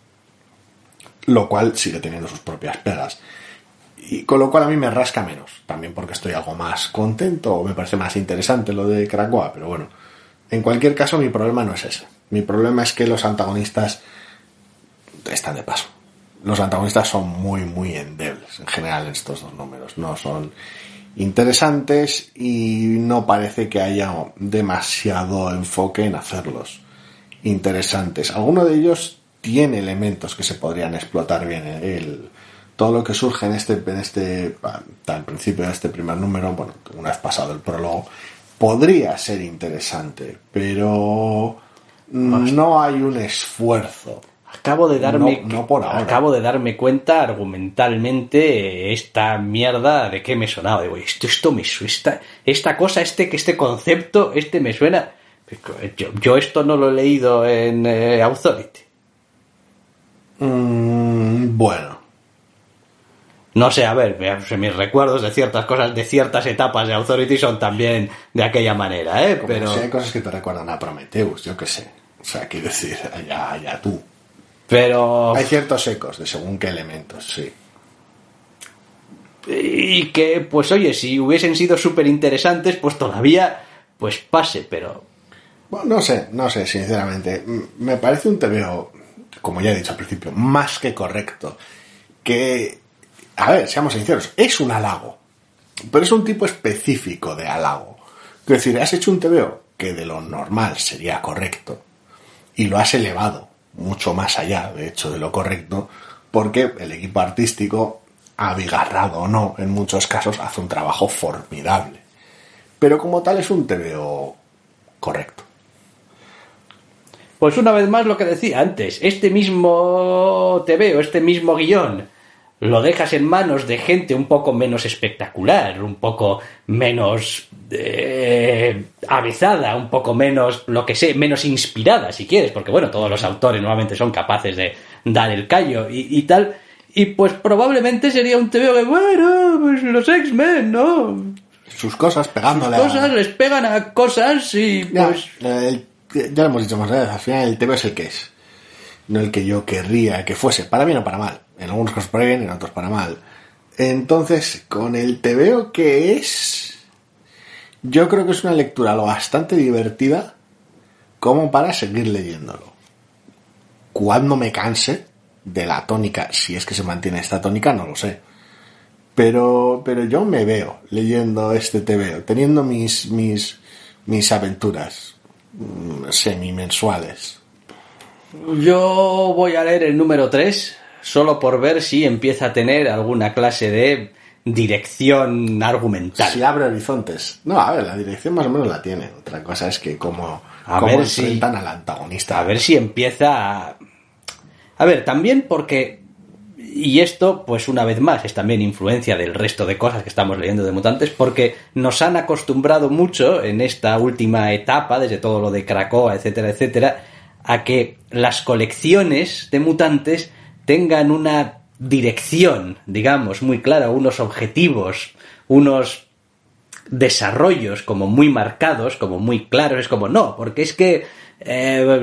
lo cual sigue teniendo sus propias pegas, y con lo cual a mí me rasca menos, también porque estoy algo más contento o me parece más interesante lo de Krakoa, pero bueno, en cualquier caso mi problema no es ese. Mi problema es que los antagonistas están de paso. Los antagonistas son muy, muy endebles en general en estos dos números. No son interesantes y no parece que haya demasiado enfoque en hacerlos interesantes. Alguno de ellos tiene elementos que se podrían explotar bien. Todo lo que surge al principio de este primer número, bueno, una vez pasado el prólogo, podría ser interesante, pero no hay un esfuerzo. Acabo de darme no por ahora. Acabo de darme cuenta argumentalmente esta mierda de qué me sonaba. Digo, esto me suena, esta cosa, este concepto, me suena. Yo esto no lo he leído en Authority. Bueno. No sé, a ver, mis recuerdos de ciertas cosas, de ciertas etapas de Authority son también de aquella manera, ¿eh? Pero si hay cosas que te recuerdan a Prometheus, yo qué sé. O sea, quiero decir, allá tú. Pero hay ciertos ecos de según qué elementos, sí. Y que, pues oye, si hubiesen sido súper interesantes, pues todavía, pues pase, pero... Bueno, no sé, sinceramente. Me parece un TVO, como ya he dicho al principio, más que correcto. Que... A ver, seamos sinceros, es un halago, pero es un tipo específico de halago. Es decir, has hecho un TVO que de lo normal sería correcto y lo has elevado mucho más allá, de hecho, de lo correcto, porque el equipo artístico, abigarrado o no, en muchos casos hace un trabajo formidable. Pero como tal es un TVO correcto. Pues una vez más lo que decía antes, este mismo TVO, este mismo guión, lo dejas en manos de gente un poco menos espectacular, un poco menos avezada, un poco menos, lo que sé, menos inspirada, si quieres, porque bueno, todos los autores normalmente son capaces de dar el callo y tal, y pues probablemente sería un TVO que, bueno, pues los X-Men, ¿no? Sus cosas pegándole Sus cosas les pegan a cosas y pues... Ya lo hemos dicho más veces, al final el TVO es el que es. No el que yo querría que fuese, para bien o para mal. En algunos casos para bien, en otros para mal. Entonces, con el TVO que es, yo creo que es una lectura lo bastante divertida como para seguir leyéndolo. Cuando me canse de la tónica, si es que se mantiene esta tónica, no lo sé. Pero yo me veo leyendo este TVO, teniendo mis aventuras semimensuales. Yo voy a leer el número 3 solo por ver si empieza a tener alguna clase de dirección argumental. Si abre horizontes. No, a ver, la dirección más o menos la tiene. Otra cosa es que cómo enfrentan al antagonista. A ver si empieza a ver, también porque... Y esto, pues una vez más, es también influencia del resto de cosas que estamos leyendo de mutantes, porque nos han acostumbrado mucho en esta última etapa, desde todo lo de Krakoa, etcétera, etcétera, a que las colecciones de mutantes tengan una dirección, digamos, muy clara, unos objetivos, unos desarrollos como muy marcados, como muy claros. Es como, no, porque es que,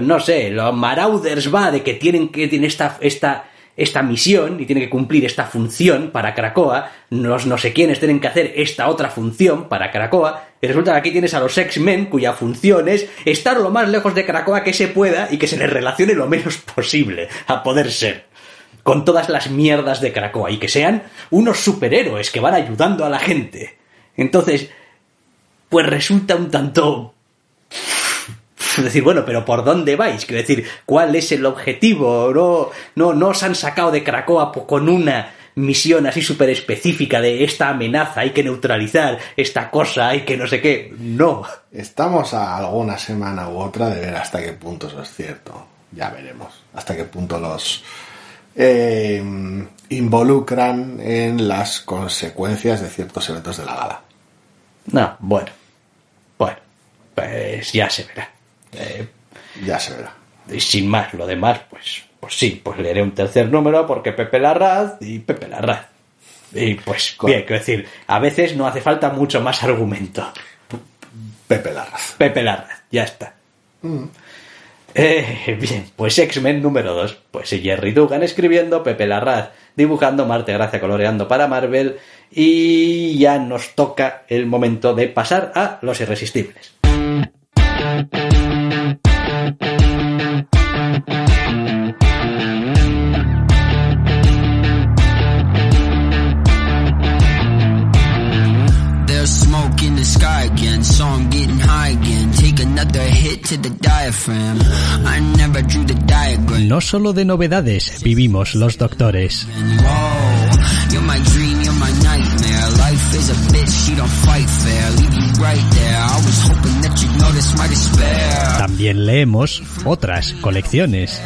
no sé, los Marauders va de que tienen esta esta misión y tiene que cumplir esta función para Krakoa, los no sé quiénes tienen que hacer esta otra función para Krakoa, y resulta que aquí tienes a los X-Men cuya función es estar lo más lejos de Krakoa que se pueda y que se les relacione lo menos posible, a poder ser, con todas las mierdas de Krakoa, y que sean unos superhéroes que van ayudando a la gente. Entonces, pues resulta un tanto... decir, bueno, pero ¿por dónde vais? Quiero decir, ¿cuál es el objetivo? No os han sacado de Krakoa con una misión así súper específica de esta amenaza, hay que neutralizar esta cosa, hay que no sé qué. No. Estamos a alguna semana u otra de ver hasta qué punto eso es cierto. Ya veremos hasta qué punto los involucran en las consecuencias de ciertos eventos de la gala. No, bueno, pues ya se verá. Ya se verá. Y sin más, lo demás, pues sí, pues leeré un tercer número porque Pepe Larraz. Y pues bien, quiero decir, a veces no hace falta mucho más argumento. Pepe Larraz, ya está. Bien, pues X-Men número 2. Pues Jerry Dugan escribiendo, Pepe Larraz dibujando, Marte Gracia coloreando para Marvel. Y ya nos toca el momento de pasar a Los Irresistibles. There's smoke in the sky again, song getting high again, take another hit to the diaphragm. I never drew the diagram. No solo de novedades vivimos los doctores. Whoa, you're my dream, you're my nightmare. Life is a bitch, she don't fight fair. Leave you right there. I was hoping that you'd notice my despair. También leemos otras colecciones.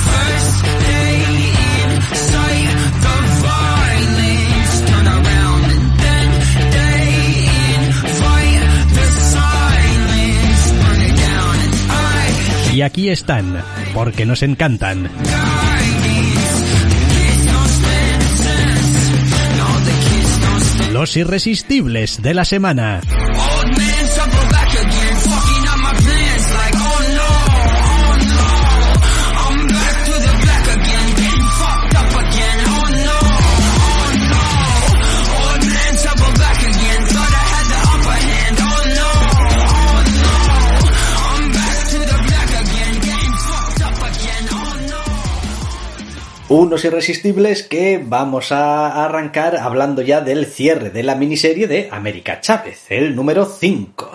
First day in sight, the violence turn around and then day in fight, the silence burn it down and Y aquí están, porque nos encantan. Los Irresistibles de la semana. Unos Irresistibles que vamos a arrancar hablando ya del cierre de la miniserie de América Chávez, el número 5.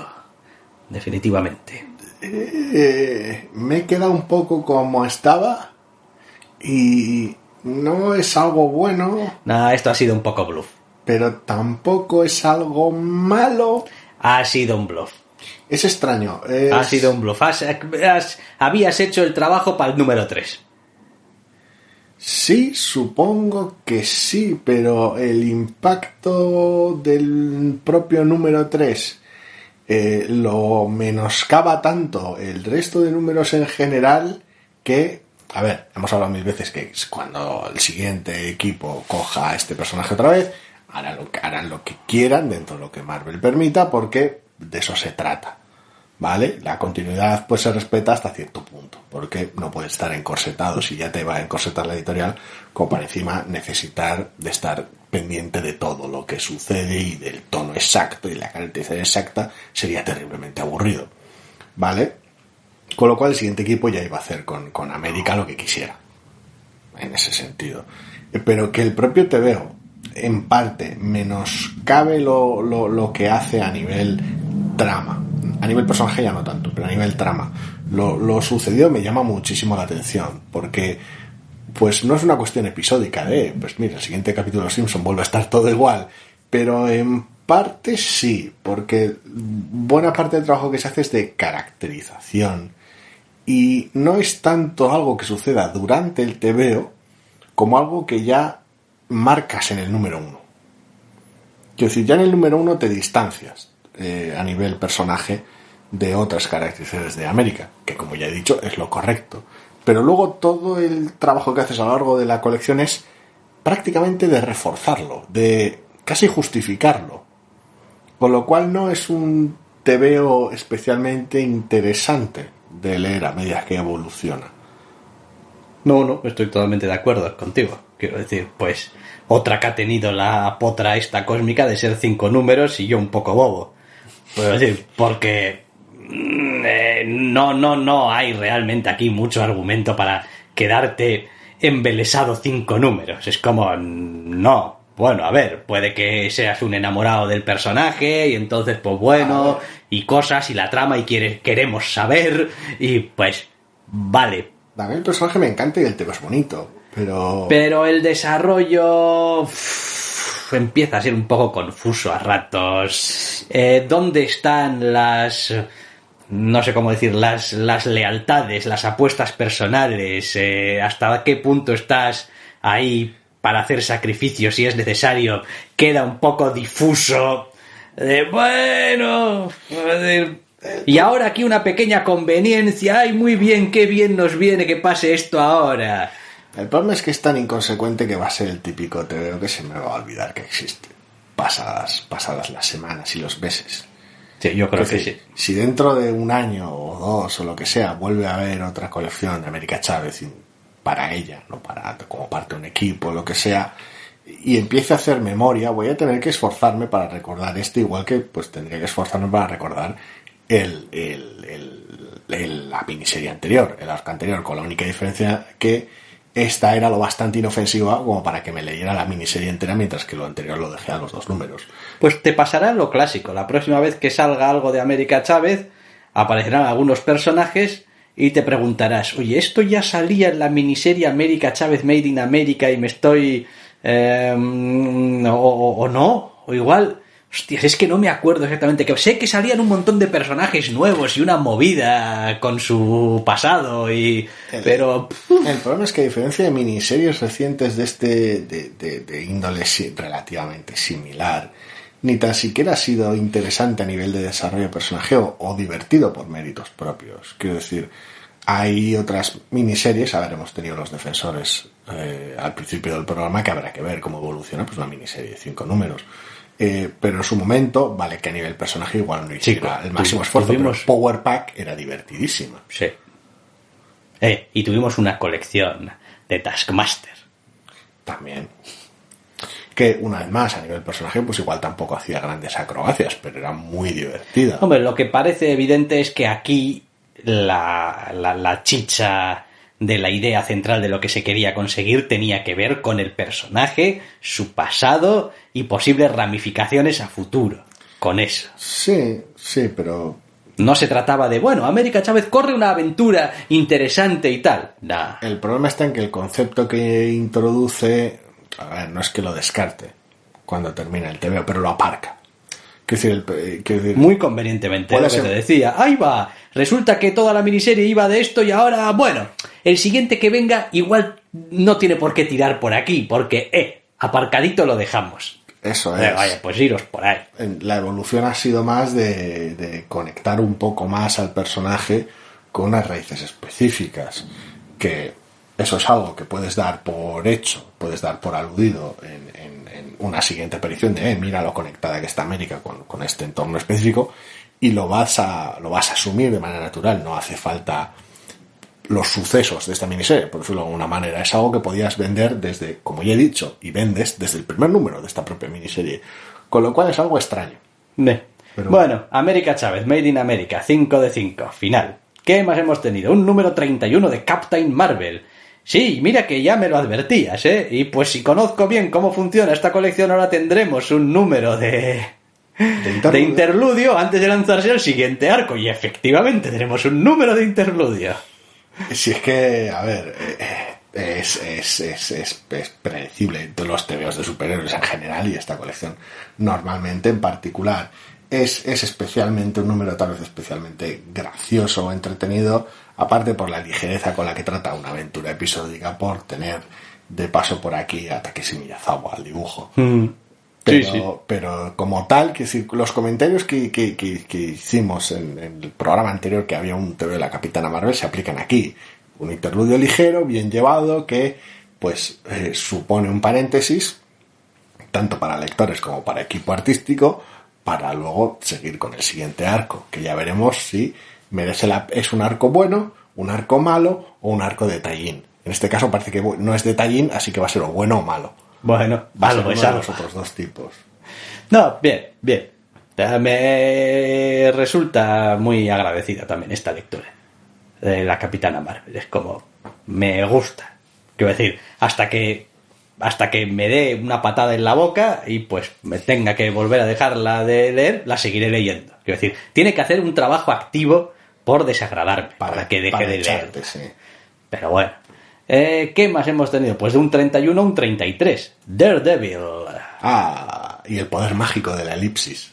Definitivamente. Me he quedado un poco como estaba y no es algo bueno. Nah, esto ha sido un poco bluff. Pero tampoco es algo malo. Ha sido un bluff. Es extraño. Ha sido un bluff. Habías hecho el trabajo para el número 3. Sí, supongo que sí, pero el impacto del propio número 3 lo menoscaba tanto el resto de números en general que, a ver, hemos hablado mil veces que cuando el siguiente equipo coja a este personaje otra vez, harán lo que quieran dentro de lo que Marvel permita, porque de eso se trata. ¿Vale? La continuidad pues se respeta hasta cierto punto, porque no puede estar encorsetado si ya te va a encorsetar la editorial, como para encima necesitar de estar pendiente de todo lo que sucede y del tono exacto y la caracterización exacta, sería terriblemente aburrido, ¿vale? Con lo cual el siguiente equipo ya iba a hacer con América lo que quisiera, en ese sentido. Pero que el propio TVO en parte menoscabe lo que hace a nivel trama. A nivel personaje ya no tanto, pero a nivel trama. Lo sucedido me llama muchísimo la atención, porque pues no es una cuestión episódica de, pues mira, el siguiente capítulo de Los Simpson vuelve a estar todo igual, pero en parte sí, porque buena parte del trabajo que se hace es de caracterización, y no es tanto algo que suceda durante el TVO como algo que ya marcas en el número 1. Quiero decir, ya en el número 1 te distancias a nivel personaje de otras características de América, que como ya he dicho es lo correcto, pero luego todo el trabajo que haces a lo largo de la colección es prácticamente de reforzarlo, de casi justificarlo, con lo cual no es un TVO especialmente interesante de leer a medida que evoluciona, No, estoy totalmente de acuerdo contigo. Quiero decir, pues, otra que ha tenido la potra esta cósmica de ser 5 números y yo un poco bobo. Puedo decir, porque no hay realmente aquí mucho argumento para quedarte embelesado 5 números. Es como, no. Bueno, a ver, puede que seas un enamorado del personaje y entonces, pues bueno, y cosas y la trama y queremos saber y pues, vale. A mí el personaje me encanta y el tema es bonito, pero... Pero el desarrollo empieza a ser un poco confuso a ratos. ¿Dónde están las... no sé cómo decir, las lealtades, las apuestas personales? ¿Hasta qué punto estás ahí para hacer sacrificios si es necesario? Queda un poco difuso. Bueno... Y ahora aquí una pequeña conveniencia. ¡Ay, muy bien! ¡Qué bien nos viene que pase esto ahora! El problema es que es tan inconsecuente que va a ser el típico TVO que se me va a olvidar que existe. Pasadas las semanas y los meses. Sí, yo creo que sí. Si dentro de un año o 2 o lo que sea vuelve a haber otra colección de América Chávez para ella, no para como parte de un equipo o lo que sea, y empiece a hacer memoria, voy a tener que esforzarme para recordar esto, igual que pues tendría que esforzarme para recordar la miniserie anterior, el arco anterior, con la única diferencia que esta era lo bastante inofensiva como para que me leyera la miniserie entera, mientras que lo anterior lo dejé a los 2 números. Pues te pasará lo clásico. La próxima vez que salga algo de América Chávez, aparecerán algunos personajes y te preguntarás, oye, ¿esto ya salía en la miniserie América Chávez Made in America y me estoy... o no? O igual... Hostias, es que no me acuerdo exactamente. Que sé que salían un montón de personajes nuevos y una movida con su pasado pero... El problema es que a diferencia de miniseries recientes de índole relativamente similar, ni tan siquiera ha sido interesante a nivel de desarrollo de personaje o divertido por méritos propios. Quiero decir, hay otras miniseries, a ver, hemos tenido Los Defensores al principio del programa, que habrá que ver cómo evoluciona, pues una miniserie de 5 números. Pero en su momento, vale que a nivel personaje igual no hiciera el máximo esfuerzo, pero Power Pack era divertidísima. Sí. Y tuvimos una colección de Taskmaster. También. Que, una vez más, a nivel personaje, pues igual tampoco hacía grandes acrobacias, pero era muy divertida. Hombre, lo que parece evidente es que aquí la chicha de la idea central de lo que se quería conseguir tenía que ver con el personaje, su pasado y posibles ramificaciones a futuro. Con eso. Sí, pero... No se trataba de, bueno, América Chávez corre una aventura interesante y tal. Nah. El problema está en que el concepto que introduce, a ver, no es que lo descarte cuando termina el TVO, pero lo aparca. Quiero decir, muy convenientemente, lo que te decía. Ahí va. Resulta que toda la miniserie iba de esto y ahora, bueno, el siguiente que venga igual no tiene por qué tirar por aquí, porque, aparcadito lo dejamos. Eso es. Vaya, pues iros por ahí. La evolución ha sido más de conectar un poco más al personaje con unas raíces específicas, que eso es algo que puedes dar por hecho, puedes dar por aludido en una siguiente aparición de mira lo conectada que está América con este entorno específico, y lo vas a asumir de manera natural. No hace falta los sucesos de esta miniserie, por decirlo de alguna manera. Es algo que podías vender desde, como ya he dicho, y vendes desde el primer número de esta propia miniserie, con lo cual es algo extraño. Pero... Bueno, América Chávez, Made in America, 5 de 5, final. ¿Qué más hemos tenido? Un número 31 de Captain Marvel. Sí, mira que ya me lo advertías, Y pues si conozco bien cómo funciona esta colección, ahora tendremos un número de interludio antes de lanzarse al siguiente arco. Y efectivamente tenemos un número de interludio. Si es que, a ver, es predecible de los TVOs de superhéroes en general, y esta colección normalmente en particular. Es especialmente un número tal vez especialmente gracioso o entretenido, aparte por la ligereza con la que trata una aventura episódica, por tener de paso por aquí a Takeshi Miyazawa al dibujo. Pero como tal, que decir, los comentarios que hicimos en el programa anterior, que había un TV de la Capitana Marvel, se aplican aquí. Un interludio ligero, bien llevado, que pues supone un paréntesis tanto para lectores como para equipo artístico, para luego seguir con el siguiente arco, que ya veremos si merece es un arco bueno, un arco malo o un arco de tallín. En este caso parece que no es detallín, así que va a ser o bueno o malo. Bueno, Va a ser algo uno es de algo. los otros dos tipos. No, bien, bien. Me resulta muy agradecida también esta lectura de la Capitana Marvel. Es como, me gusta. Quiero decir, hasta que me dé una patada en la boca y pues me tenga que volver a dejarla de leer, la seguiré leyendo. Quiero decir, tiene que hacer un trabajo activo por desagradarme, para que deje de echarte, leer. sí. Pero bueno. ¿Qué más hemos tenido? Pues de un 31 a un 33. Daredevil. Y el poder mágico de la elipsis.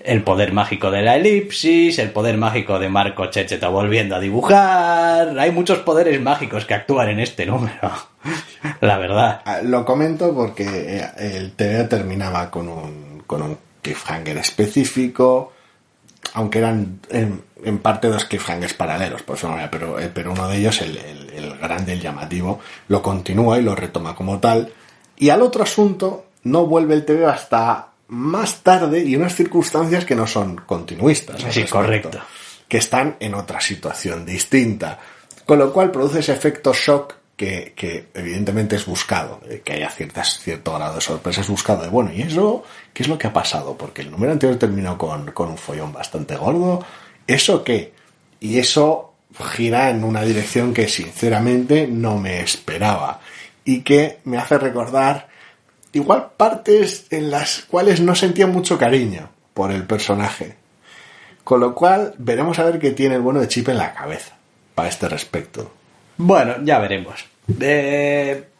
El poder mágico de la elipsis, el poder mágico de Marco Checheto volviendo a dibujar. Hay muchos poderes mágicos que actúan en este número. La verdad. Lo comento porque el TV terminaba con un cliffhanger específico, aunque eran en parte dos cliffhangers paralelos, por su manera, pero uno de ellos, el grande, el llamativo, lo continúa y lo retoma como tal. Y al otro asunto no vuelve el TV hasta más tarde y unas circunstancias que no son continuistas. Sí, respecto, correcto. que están en otra situación distinta. Con lo cual produce ese efecto shock que evidentemente es buscado, que haya cierto grado de sorpresa, es buscado de, bueno, ¿y eso qué es lo que ha pasado? Porque el número anterior terminó con un follón bastante gordo. ¿Eso qué? Y eso gira en una dirección que sinceramente no me esperaba y que me hace recordar igual partes en las cuales no sentía mucho cariño por el personaje. Con lo cual veremos a ver qué tiene el bueno de Chip en la cabeza para este respecto. Bueno, ya veremos.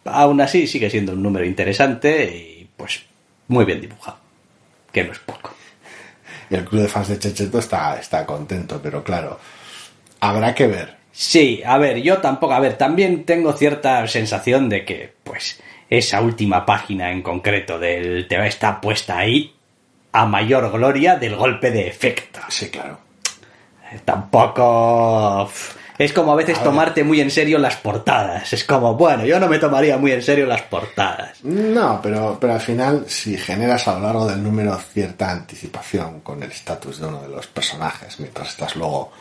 Aún así sigue siendo un número interesante y pues muy bien dibujado. Que no es poco. Y el club de fans de Checheto está contento, pero claro, habrá que ver. Sí, a ver, yo tampoco... A ver, también tengo cierta sensación de que, pues, esa última página en concreto del tema está puesta ahí a mayor gloria del golpe de efecto. Sí, claro. Tampoco... Es como a veces tomarte muy en serio las portadas. Es como, bueno, yo no me tomaría muy en serio las portadas. No, pero al final, si generas a lo largo del número cierta anticipación con el estatus de uno de los personajes, mientras estás luego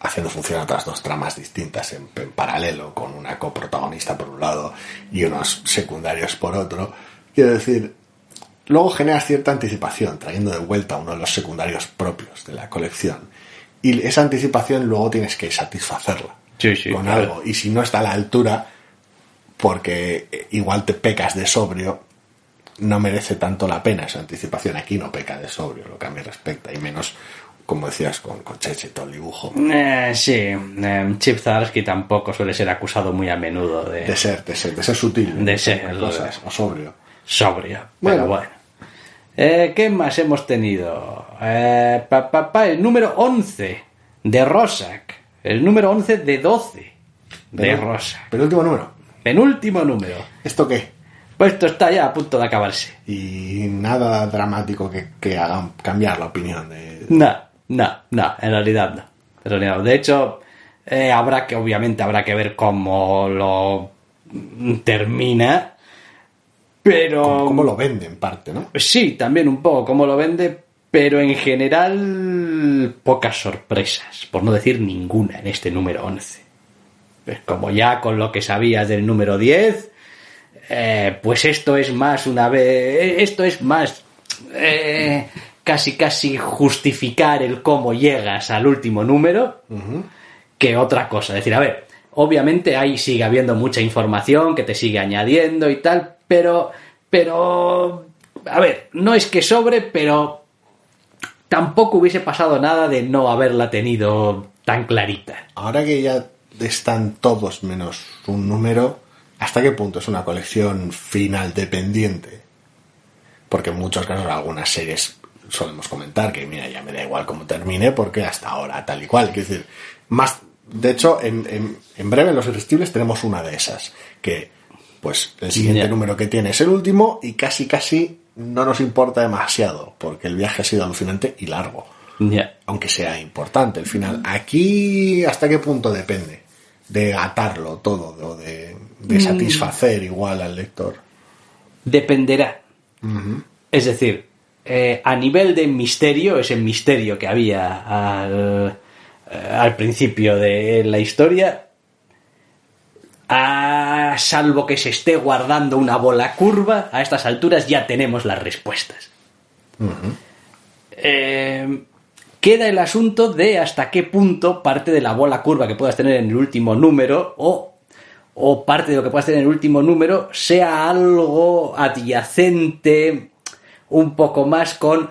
haciendo funcionar otras dos tramas distintas en paralelo, con una coprotagonista por un lado y unos secundarios por otro, quiero decir, luego generas cierta anticipación, trayendo de vuelta uno de los secundarios propios de la colección. Y esa anticipación luego tienes que satisfacerla con claro. algo. Y si no está a la altura, porque igual te pecas de sobrio, no merece tanto la pena esa anticipación. Aquí no peca de sobrio, lo que a mí respecta. Y menos, como decías, con Cheche, todo el dibujo. Sí, Chip Zdarsky tampoco suele ser acusado muy a menudo de ser sutil. De ser cosas, o sobrio. Sobrio, Bueno. pero bueno. ¿Qué más hemos tenido? El número 11 de Rorschach. El número 11 de 12 de Rorschach. Penúltimo número. Penúltimo número. ¿Esto qué? Pues esto está ya a punto de acabarse. Y nada dramático que haga cambiar la opinión de... No, en realidad no. En realidad no. De hecho, obviamente habrá que ver cómo lo termina. Pero... ¿Cómo lo vende en parte, no? Sí, también un poco cómo lo vende, pero en general pocas sorpresas, por no decir ninguna en este número 11. Pues como ya con lo que sabías del número 10, pues esto es más casi justificar el cómo llegas al último número que otra cosa. Es decir, a ver, obviamente ahí sigue habiendo mucha información que te sigue añadiendo y tal, pero, a ver, no es que sobre, pero tampoco hubiese pasado nada de no haberla tenido tan clarita. Ahora que ya están todos menos un número, ¿hasta qué punto es una colección final dependiente? Porque en muchos casos, algunas series solemos comentar que, mira, ya me da igual cómo termine, porque hasta ahora tal y cual. Quiero decir, más, de hecho, en breve en Los Irresistibles tenemos una de esas, que pues el siguiente número que tiene es el último y casi no nos importa demasiado, porque el viaje ha sido alucinante y largo. Aunque sea importante el final. Aquí, ¿hasta qué punto depende? De atarlo todo, o de satisfacer igual al lector. Dependerá. Es decir, a nivel de misterio, ese misterio que había al principio de la historia, salvo que se esté guardando una bola curva, a estas alturas ya tenemos las respuestas. Queda el asunto de hasta qué punto parte de la bola curva que puedas tener en el último número o parte de lo que puedas tener en el último número sea algo adyacente un poco más con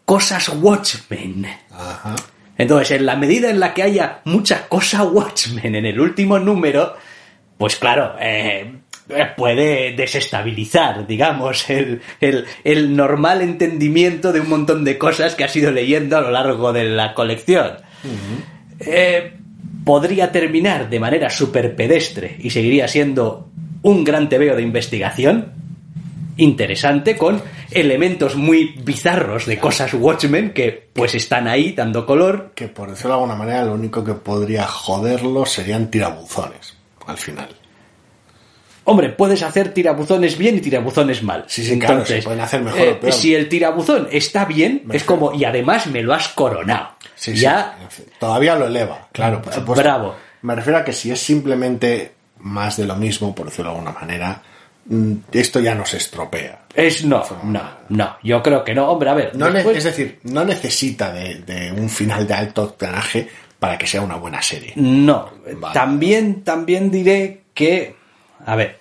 cosas Watchmen. Ajá. Entonces, en la medida en la que haya mucha cosa Watchmen en el último número, pues claro, puede desestabilizar, digamos, el normal entendimiento de un montón de cosas que has ido leyendo a lo largo de la colección. Podría terminar de manera súper pedestre y seguiría siendo un gran tebeo de investigación interesante con elementos muy bizarros de cosas Watchmen que pues están ahí dando color. Que por decirlo de alguna manera, lo único que podría joderlo serían tirabuzones al final. Hombre, puedes hacer tirabuzones bien y tirabuzones mal. Sí, claro, entonces, se pueden hacer mejor o peor. Si el tirabuzón está bien, Mejor. es como, y además me lo has coronado. Sí, ya, sí, en fin, todavía lo eleva, claro, por supuesto. Bravo. Me refiero a que si es simplemente más de lo mismo, por decirlo de alguna manera, esto ya no se estropea. No, yo creo que no. Hombre, a ver, No después- es decir, no necesita de un final de alto octanaje para que sea una buena serie. No, Vale. también diré que, a ver,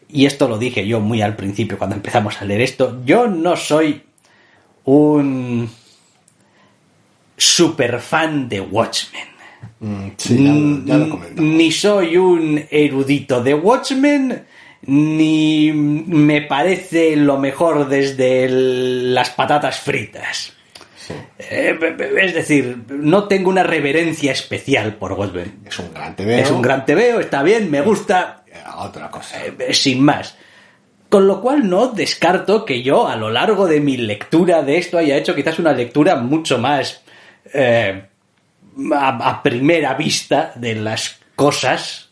y esto lo dije yo muy al principio cuando empezamos a leer esto, yo no soy un super fan de Watchmen. Sí, ya lo comentamos. Ni soy un erudito de Watchmen, ni me parece lo mejor desde las patatas fritas. Sí. Es decir, no tengo una reverencia especial por Watchmen. Es un gran tebeo. Es un gran tebeo, está bien, me gusta, Otra cosa. sin más. Con lo cual no descarto que yo a lo largo de mi lectura de esto haya hecho quizás una lectura mucho más a primera vista de las cosas,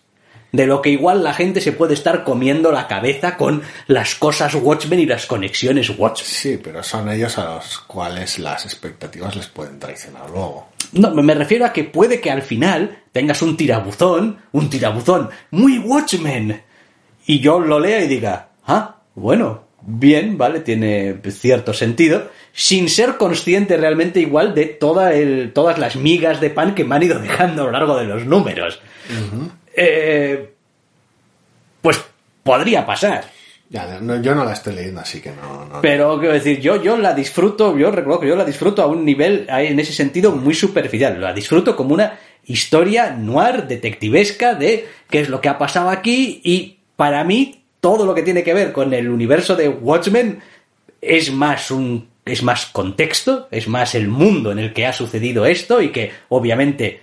de lo que igual la gente se puede estar comiendo la cabeza con las cosas Watchmen y las conexiones Watchmen. Sí, pero son ellos a los cuales las expectativas les pueden traicionar luego. No, me refiero a que puede que al final tengas un tirabuzón muy Watchmen, y yo lo lea y diga, bueno, bien, vale, tiene cierto sentido, sin ser consciente realmente igual de todas las migas de pan que me han ido dejando a lo largo de los números. Pues podría pasar. Ya, yo no la estoy leyendo, así que no. Pero quiero decir, yo la disfruto, yo recuerdo que yo la disfruto a un nivel, en ese sentido, muy superficial. La disfruto como una historia noir, detectivesca, de qué es lo que ha pasado aquí, y para mí, todo lo que tiene que ver con el universo de Watchmen es más contexto, es más el mundo en el que ha sucedido esto, y que, obviamente,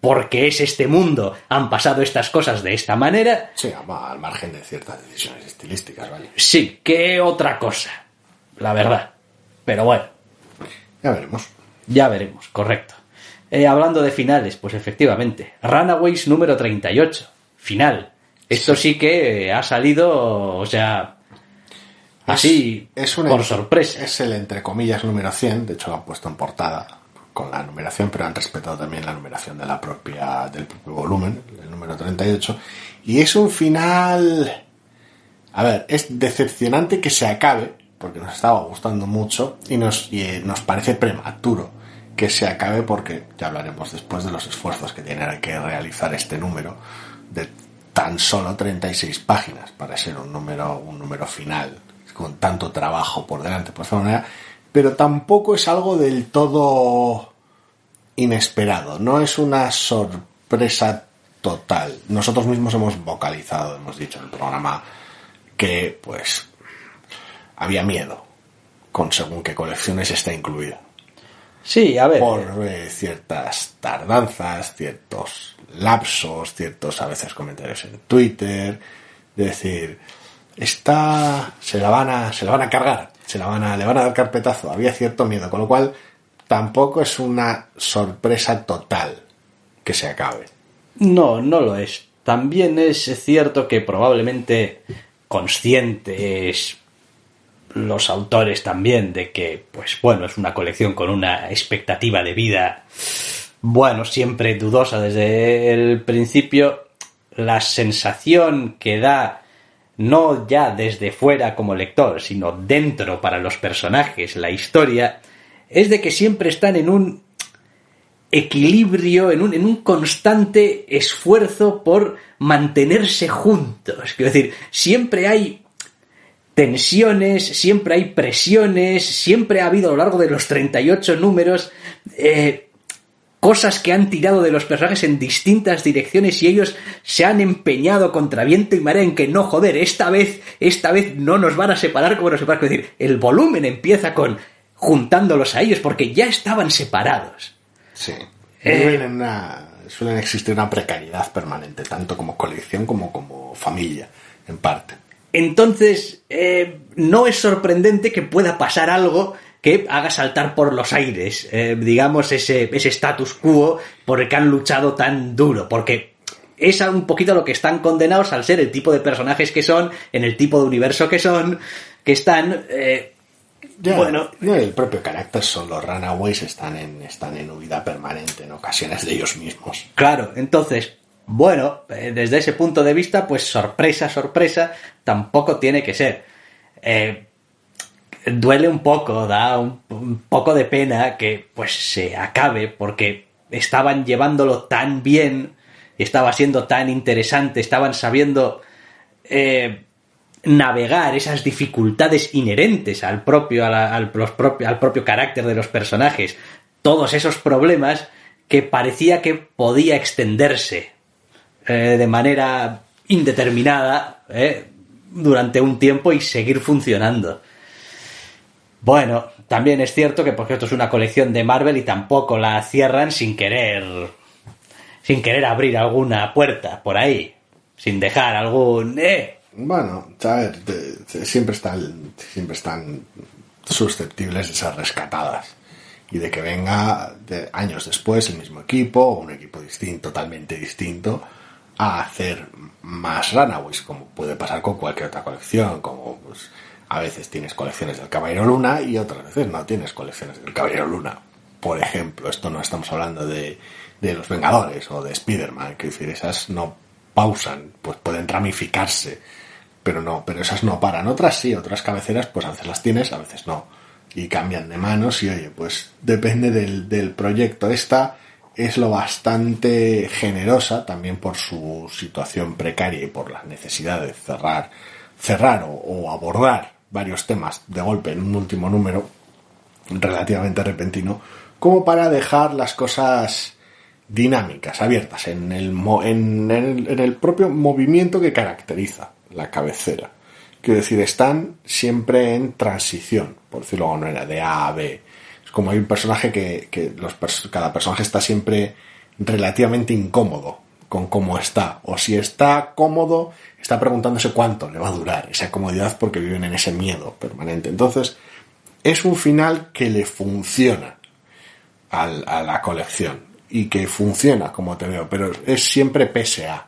porque es este mundo, han pasado estas cosas de esta manera. Sí, al margen de ciertas decisiones estilísticas, ¿vale? Sí, qué otra cosa, la verdad. Pero bueno, Ya veremos. ya veremos, correcto. Hablando de finales, pues efectivamente, Runaways número 38, final. Esto sí que ha salido, o sea, así, por sorpresa. Es el, entre comillas, número 100. De hecho, lo han puesto en portada con la numeración, pero han respetado también la numeración del propio volumen, el número 38. Y es un final... A ver, es decepcionante que se acabe, porque nos estaba gustando mucho, y nos parece prematuro que se acabe, porque ya hablaremos después de los esfuerzos que tiene que realizar este número, de tan solo 36 páginas, para ser un número final, con tanto trabajo por delante, por esta manera, pero tampoco es algo del todo inesperado, no es una sorpresa total. Nosotros mismos hemos vocalizado, hemos dicho en el programa que pues había miedo con según qué colecciones está incluida. Sí, a ver. Por ciertas tardanzas, ciertos lapsos, ciertos a veces comentarios en Twitter, de decir, se la van a cargar, le van a dar carpetazo. Había cierto miedo, con lo cual tampoco es una sorpresa total que se acabe. No lo es. También es cierto que probablemente conscientes los autores también de que, pues bueno, es una colección con una expectativa de vida, bueno, siempre dudosa desde el principio, la sensación que da, no ya desde fuera como lector, sino dentro para los personajes, la historia, es de que siempre están en un equilibrio, en un constante esfuerzo por mantenerse juntos. Quiero decir, siempre hay tensiones, siempre hay presiones, siempre ha habido a lo largo de los 38 números cosas que han tirado de los personajes en distintas direcciones y ellos se han empeñado contra viento y marea en que no, joder, esta vez no nos van a separar como nos separan. Es decir, el volumen empieza con juntándolos a ellos porque ya estaban separados. Sí. Suelen existir una precariedad permanente, tanto como colección como familia, en parte. Entonces, no es sorprendente que pueda pasar algo que haga saltar por los aires, digamos, ese status quo por el que han luchado tan duro, porque es un poquito lo que están condenados al ser el tipo de personajes que son, en el tipo de universo que son, que están... bueno, el propio carácter son los Runaways, están en huida permanente en ocasiones de ellos mismos. Claro, entonces, bueno, desde ese punto de vista, pues sorpresa, tampoco tiene que ser. Duele un poco, da un poco de pena que pues se acabe, porque estaban llevándolo tan bien, estaba siendo tan interesante, estaban sabiendo navegar esas dificultades inherentes al propio carácter de los personajes, todos esos problemas, que parecía que podía extenderse de manera indeterminada durante un tiempo y seguir funcionando. Bueno, también es cierto que porque esto es una colección de Marvel y tampoco la cierran sin querer abrir alguna puerta por ahí, sin dejar algún Bueno, a ver, siempre están susceptibles de ser rescatadas y de que venga años después el mismo equipo o un equipo distinto, totalmente distinto, a hacer más Runaways, como puede pasar con cualquier otra colección, como pues a veces tienes colecciones del Caballero Luna y otras veces no tienes colecciones del Caballero Luna. Por ejemplo, esto no estamos hablando de los Vengadores o de Spider-Man, que decir, esas no pausan, pues pueden ramificarse, pero esas no paran. Otras sí, otras cabeceras pues a veces las tienes, a veces no, y cambian de manos y oye, pues depende del proyecto. Esta es lo bastante generosa, también por su situación precaria y por la necesidad de cerrar o abordar varios temas de golpe en un último número relativamente repentino, como para dejar las cosas dinámicas, abiertas en el propio movimiento que caracteriza la cabecera. Quiero decir, están siempre en transición, por decirlo de alguna manera, de A a B. Es como hay un personaje cada personaje está siempre relativamente incómodo con cómo está, o si está cómodo, está preguntándose cuánto le va a durar esa comodidad porque viven en ese miedo permanente. Entonces, es un final que le funciona a la colección y que funciona como te veo, pero es siempre pese a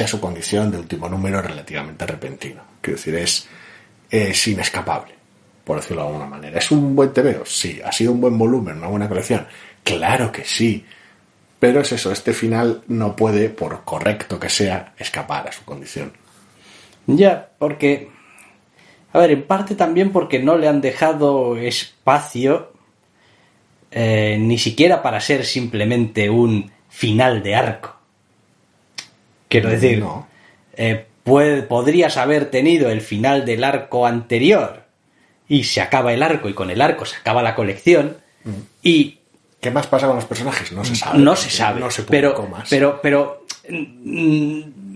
su condición de último número relativamente repentino. Quiero decir, es inescapable, por decirlo de alguna manera. ¿Es un buen TVO? Sí. ¿Ha sido un buen volumen, una buena colección? Claro que sí. Pero es eso, este final no puede, por correcto que sea, escapar a su condición. Ya, porque... A ver, en parte también porque no le han dejado espacio ni siquiera para ser simplemente un final de arco. Quiero decir, no. Podrías haber tenido el final del arco anterior y se acaba el arco y con el arco se acaba la colección y... ¿Qué más pasa con los personajes? No se sabe. No se sabe, no se publicó más. Pero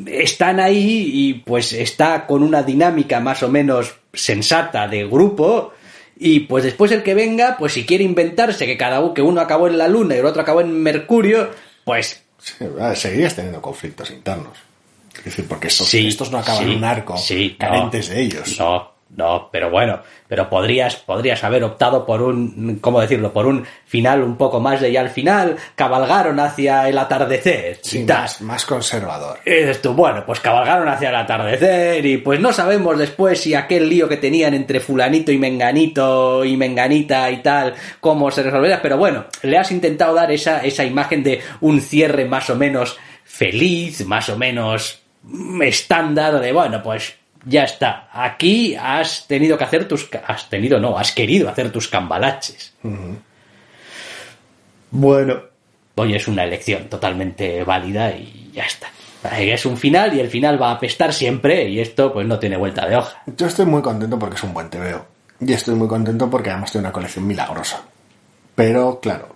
están ahí y pues está con una dinámica más o menos sensata de grupo y pues después el que venga, pues si quiere inventarse que uno acabó en la Luna y el otro acabó en Mercurio, pues... Sí, seguirías teniendo conflictos internos. Es decir, porque estos no acaban en un arco carentes de ellos. No, pero bueno, pero podrías haber optado por por un final un poco más de ya al final, cabalgaron hacia el atardecer. Sí, más conservador. Y dices tú, bueno, pues cabalgaron hacia el atardecer y pues no sabemos después si aquel lío que tenían entre fulanito y menganito y menganita y tal, cómo se resolvería, pero bueno, le has intentado dar esa imagen de un cierre más o menos feliz, más o menos estándar de, bueno, pues ya está. Aquí has tenido que hacer has querido hacer tus cambalaches. Bueno, hoy es una elección totalmente válida y ya está. Es un final y el final va a apestar siempre y esto pues no tiene vuelta de hoja. Yo estoy muy contento porque es un buen TVO. Y estoy muy contento porque además tiene una colección milagrosa. Pero, claro,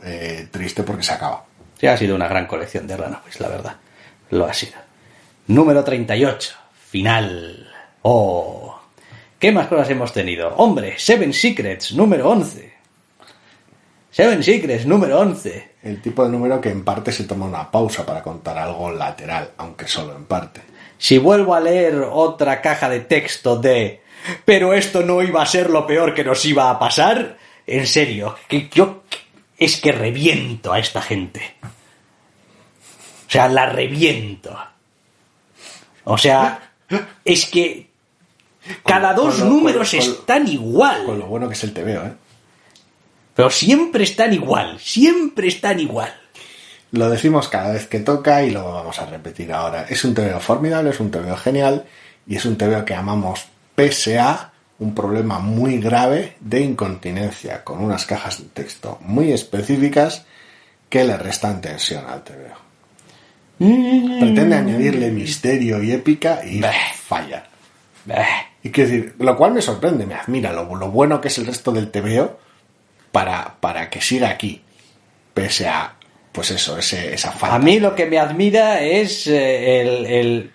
triste porque se acaba. Sí, ha sido una gran colección de Runaways, la verdad. Lo ha sido. Número 38. Final. Oh. ¿Qué más cosas hemos tenido? Hombre, Seven Secrets, número 11. Seven Secrets, número 11. El tipo de número que en parte se toma una pausa para contar algo lateral, aunque solo en parte. Si vuelvo a leer otra caja de texto de pero esto no iba a ser lo peor que nos iba a pasar, en serio, que yo es que reviento a esta gente. O sea, la reviento. O sea, es que cada dos números están igual. Con lo bueno que es el TVO, ¿eh? Pero siempre están igual, siempre están igual. Lo decimos cada vez que toca y lo vamos a repetir ahora. Es un TVO formidable, es un TVO genial y es un TVO que amamos pese a un problema muy grave de incontinencia, con unas cajas de texto muy específicas que le restan tensión al TVO. Pretende añadirle misterio y épica y falla. Y quiero decir, lo cual me sorprende, me admira lo bueno que es el resto del TVO para que siga aquí, pese a, pues eso, esa falta. A mí lo que me admira es el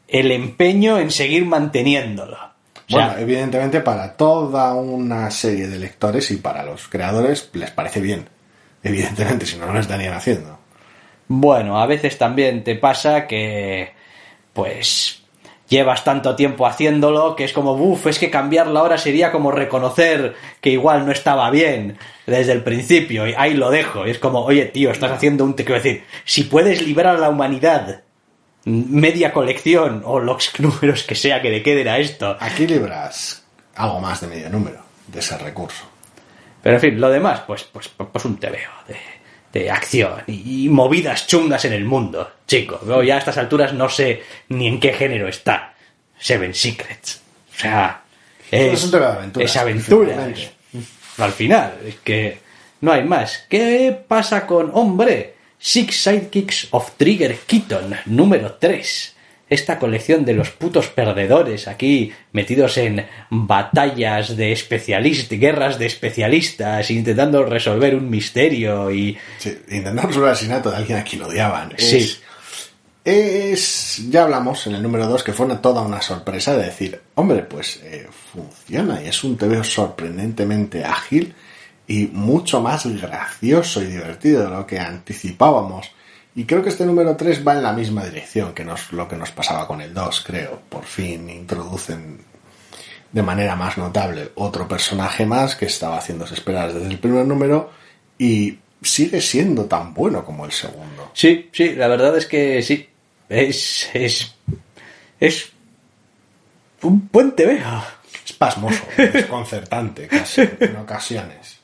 empeño en seguir manteniéndolo. Bueno, O sea, evidentemente para toda una serie de lectores y para los creadores les parece bien. Evidentemente, si no, no lo estarían haciendo. bueno, a veces también te pasa que, pues, llevas tanto tiempo haciéndolo que es como, es que cambiarlo ahora sería como reconocer que igual no estaba bien desde el principio, y ahí lo dejo. Y es como, oye, tío, estás haciendo quiero decir, si puedes librar a la humanidad media colección o los números que sea que le queden a esto. Aquí libras algo más de medio número de ese recurso. Pero en fin, lo demás, pues un TVO de acción y movidas chungas en el mundo, chico. Yo ya a estas alturas no sé ni en qué género está Seven Secrets. O sea, Es un TVO de aventuras. Es aventura. Finalmente. Al final, es que no hay más. ¿Qué pasa con, hombre, Six Sidekicks of Trigger Keaton, número 3? Esta colección de los putos perdedores aquí metidos en batallas de especialistas, guerras de especialistas, intentando resolver un misterio y... Sí, intentando resolver el asesinato de alguien a quien odiaban. Sí. Ya hablamos en el número 2 que fue toda una sorpresa de decir, hombre, pues funciona y es un TVO sorprendentemente ágil y mucho más gracioso y divertido de lo que anticipábamos. Y creo que este número 3 va en la misma dirección que lo que nos pasaba con el 2, creo. Por fin introducen de manera más notable otro personaje más que estaba haciéndose esperar desde el primer número y sigue siendo tan bueno como el segundo. Sí, la verdad es que sí. Es un buen TVO. Es pasmoso, desconcertante casi en ocasiones.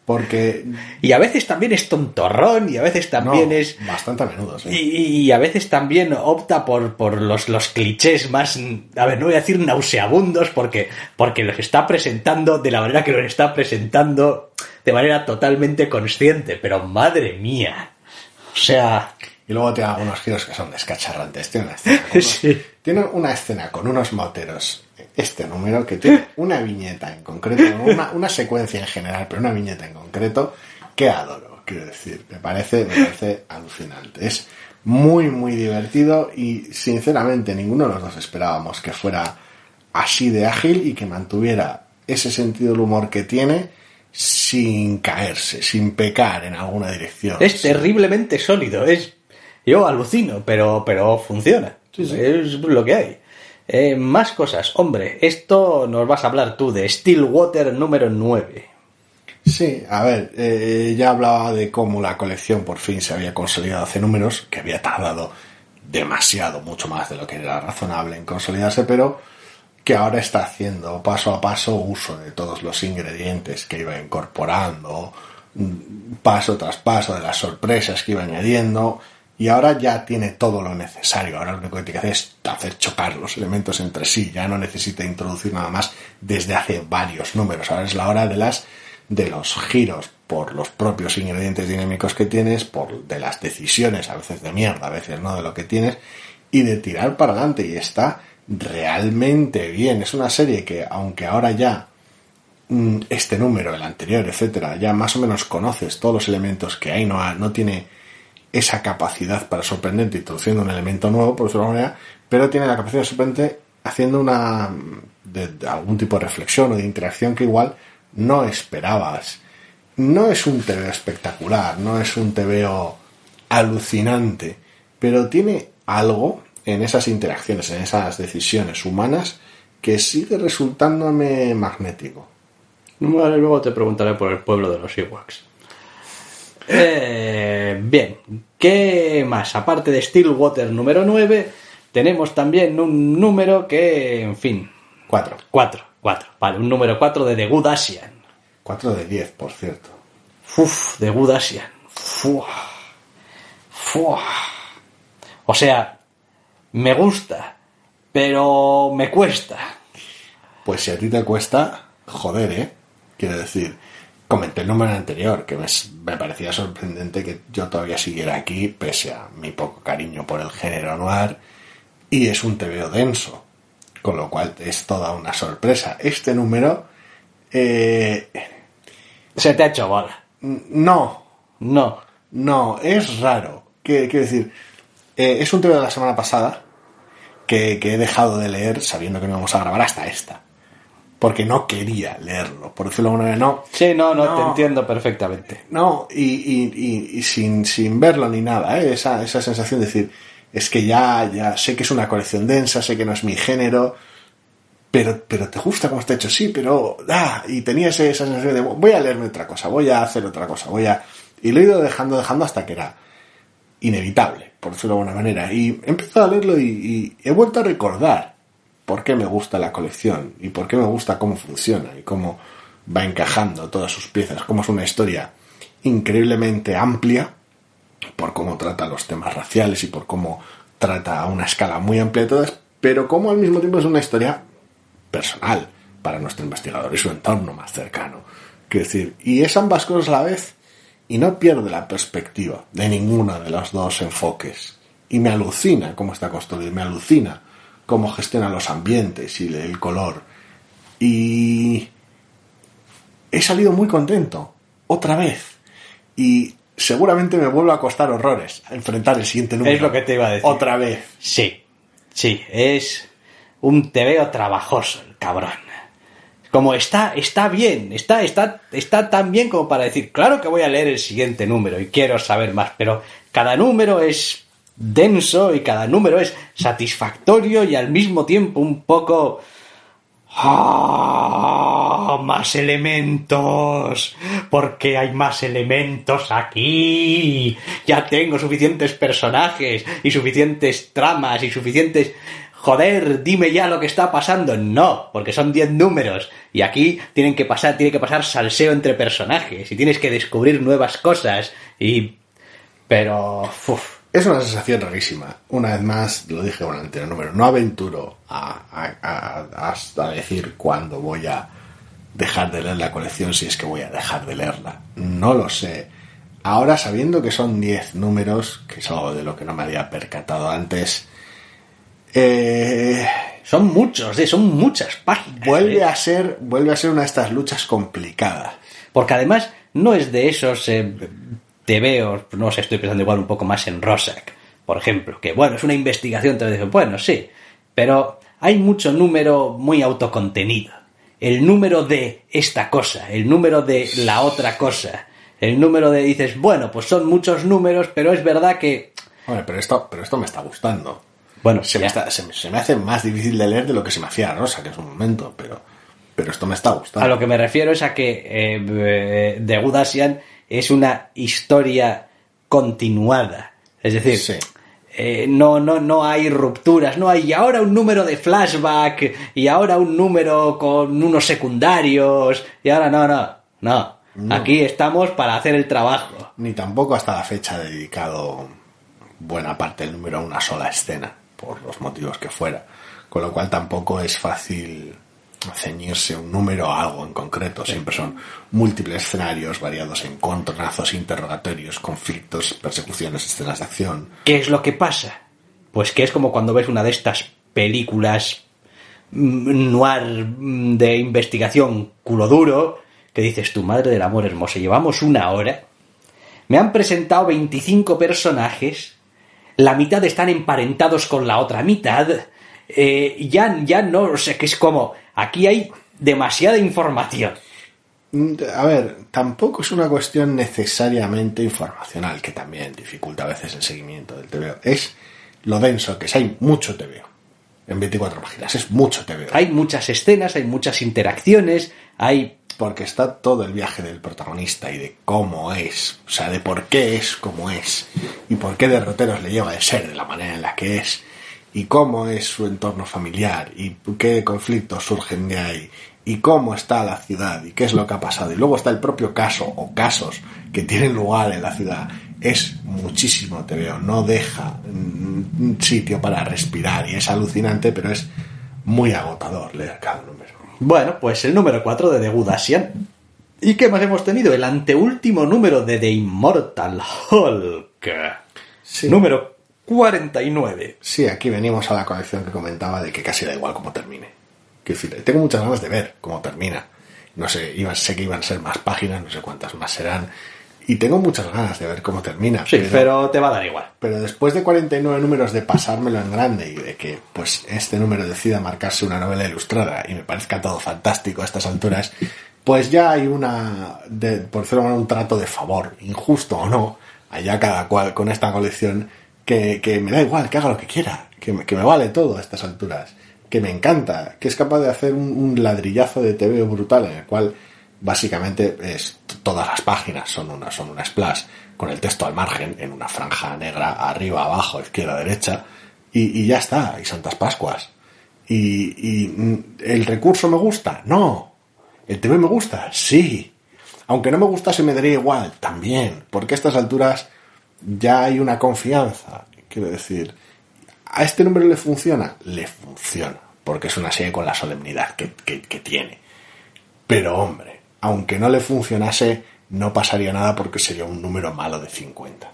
Porque... Y a veces también es tontorrón y a veces también no, es... bastante a menudo, sí. Y a veces también opta por los clichés más... A ver, no voy a decir nauseabundos porque los está presentando de la manera que los está presentando de manera totalmente consciente. Pero madre mía. O sea... Y luego tiene algunos giros que son descacharrantes. Tiene una escena con unos moteros, este número, que tiene una viñeta en concreto, una secuencia en general, pero una viñeta en concreto, que adoro, quiero decir. Me parece alucinante. Es muy, muy divertido y, sinceramente, ninguno de los dos esperábamos que fuera así de ágil y que mantuviera ese sentido del humor que tiene sin caerse, sin pecar en alguna dirección. Es terriblemente sólido, yo alucino, pero funciona. Sí. Es lo que hay. Más cosas. Hombre, esto nos vas a hablar tú de Stillwater número 9. Sí, a ver, ya hablaba de cómo la colección por fin se había consolidado hace números, que había tardado demasiado, mucho más de lo que era razonable en consolidarse, pero que ahora está haciendo paso a paso uso de todos los ingredientes que iba incorporando, paso tras paso de las sorpresas que iba añadiendo. Y ahora ya tiene todo lo necesario. Ahora lo único que tiene que hacer es hacer chocar los elementos entre sí. Ya no necesita introducir nada más desde hace varios números. Ahora es la hora de los giros por los propios ingredientes dinámicos que tienes, de las decisiones, a veces de mierda, a veces no, de lo que tienes, y de tirar para adelante. Y está realmente bien. Es una serie que, aunque ahora ya este número, el anterior, etcétera, ya más o menos conoces todos los elementos que hay, no tiene esa capacidad para sorprenderte introduciendo un elemento nuevo, por decirlo de alguna manera, pero tiene la capacidad de sorprenderte haciendo de algún tipo de reflexión o de interacción que igual no esperabas. No es un TVO espectacular, no es un TVO alucinante, pero tiene algo en esas interacciones, en esas decisiones humanas, que sigue resultándome magnético. Vale, luego te preguntaré por el pueblo de los Ewoks. Bien, ¿qué más? Aparte de Stillwater número 9, tenemos también un número que, en fin... 4. 4. Vale, un número 4 de The Good Asian. 4 de 10, por cierto. The Good Asian. O sea, me gusta, pero me cuesta. Pues si a ti te cuesta, joder, Quiero decir, comenté el número anterior, que me parecía sorprendente que yo todavía siguiera aquí, pese a mi poco cariño por el género noir, y es un TVO denso, con lo cual es toda una sorpresa. Este número... Se te ha hecho bola. No, es raro. Quiero decir, es un TVO de la semana pasada que he dejado de leer sabiendo que no vamos a grabar hasta esta. Porque no quería leerlo, por decirlo de alguna manera, no. Sí, no, te entiendo perfectamente. No, y sin verlo ni nada, esa sensación de decir, es que ya sé que es una colección densa, sé que no es mi género, pero te gusta cómo está hecho, sí, pero... y tenía esa sensación de, voy a leerme otra cosa, voy a hacer otra cosa, y lo he ido dejando hasta que era inevitable, por decirlo de alguna manera. Y he empezado a leerlo y he vuelto a recordar por qué me gusta la colección y por qué me gusta cómo funciona y cómo va encajando todas sus piezas, cómo es una historia increíblemente amplia por cómo trata los temas raciales y por cómo trata a una escala muy amplia de todas, pero cómo al mismo tiempo es una historia personal para nuestro investigador y su entorno más cercano. Quiero decir, y es ambas cosas a la vez y no pierde la perspectiva de ninguno de los dos enfoques. Y me alucina cómo está construido, me alucina cómo gestiona los ambientes y el color. Y he salido muy contento, otra vez. Y seguramente me vuelvo a costar horrores a enfrentar el siguiente número. Es lo que te iba a decir. Otra vez. Sí, es un TVO trabajoso, el cabrón. Como está bien, está tan bien como para decir, claro que voy a leer el siguiente número y quiero saber más, pero cada número es denso y cada número es satisfactorio y al mismo tiempo un poco... más elementos, porque hay más elementos aquí. Ya tengo suficientes personajes y suficientes tramas y suficientes... Joder, dime ya lo que está pasando. No, porque son 10 números y aquí tiene que pasar salseo entre personajes y tienes que descubrir nuevas cosas pero... Es una sensación rarísima. Una vez más, lo dije en el anterior número, no aventuro a decir cuándo voy a dejar de leer la colección, si es que voy a dejar de leerla. No lo sé. Ahora, sabiendo que son 10 números, que es algo de lo que no me había percatado antes... son muchos, son muchas páginas. Vuelve a ser una de estas luchas complicadas. Porque además no es de esos tebeos, no sé, estoy pensando igual un poco más en Rorschach, por ejemplo, que bueno, es una investigación, te lo digo, bueno, sí, pero hay mucho número muy autocontenido. El número de esta cosa, el número de la otra cosa, el número de, dices, bueno, pues son muchos números, pero es verdad que... Bueno, pero esto me está gustando. Bueno, se me hace más difícil de leer de lo que se me hacía a Rosa, que es un momento, pero esto me está gustando. A lo que me refiero es a que The Good Asian es una historia continuada. Es decir, sí. No hay rupturas, no hay y ahora un número de flashback y ahora un número con unos secundarios y ahora no. Aquí estamos para hacer el trabajo. Ni tampoco hasta la fecha dedicado buena parte del número a una sola escena, por los motivos que fuera. Con lo cual tampoco es fácil ceñirse un número a algo en concreto. Siempre son múltiples escenarios variados en encontronazos, interrogatorios, conflictos, persecuciones, escenas de acción. ¿Qué es lo que pasa? Pues que es como cuando ves una de estas películas noir de investigación culo duro, que dices, tu madre del amor hermoso, llevamos 1 hora, me han presentado 25 personajes, la mitad están emparentados con la otra mitad, ya no, o sea, que es como, aquí hay demasiada información. A ver, tampoco es una cuestión necesariamente informacional, que también dificulta a veces el seguimiento del TVO. Es lo denso que es, hay mucho TVO. En 24 páginas, es mucho TVO. Hay muchas escenas, hay muchas interacciones, hay... Porque está todo el viaje del protagonista y de cómo es, o sea, de por qué es como es, y por qué derroteros le lleva a ser de la manera en la que es, y cómo es su entorno familiar, y qué conflictos surgen de ahí, y cómo está la ciudad, y qué es lo que ha pasado. Y luego está el propio caso, o casos, que tienen lugar en la ciudad. Es muchísimo TVO, no deja sitio para respirar, y es alucinante, pero es muy agotador leer cada número. Bueno, pues el número 4 de The Good Asian. ¿Y qué más hemos tenido? El anteúltimo número de The Immortal Hulk. Sí. Número 49. Sí, aquí venimos a la colección que comentaba de que casi da igual cómo termine. Quiero decir, tengo muchas ganas de ver cómo termina. No sé, sé que iban a ser más páginas, no sé cuántas más serán. Y tengo muchas ganas de ver cómo termina. Sí, pero te va a dar igual. Pero después de 49 números de pasármelo en grande y de que pues este número decida marcarse una novela ilustrada y me parezca todo fantástico a estas alturas, pues ya hay por decirlo de un trato de favor, injusto o no, allá cada cual con esta colección, que me da igual, que haga lo que quiera, que me vale todo a estas alturas, que me encanta, que es capaz de hacer un ladrillazo de TVO brutal en el cual básicamente todas las páginas son una splash con el texto al margen en una franja negra arriba, abajo, izquierda, derecha y ya está, y Santas Pascuas. Y ¿el recurso me gusta? No. ¿El TV me gusta? Sí. Aunque no me gustase me daría igual, también, porque a estas alturas ya hay una confianza. Quiero decir, ¿a este número le funciona? Le funciona, porque es una serie con la solemnidad que tiene. Pero hombre, aunque no le funcionase, no pasaría nada porque sería un número malo de 50.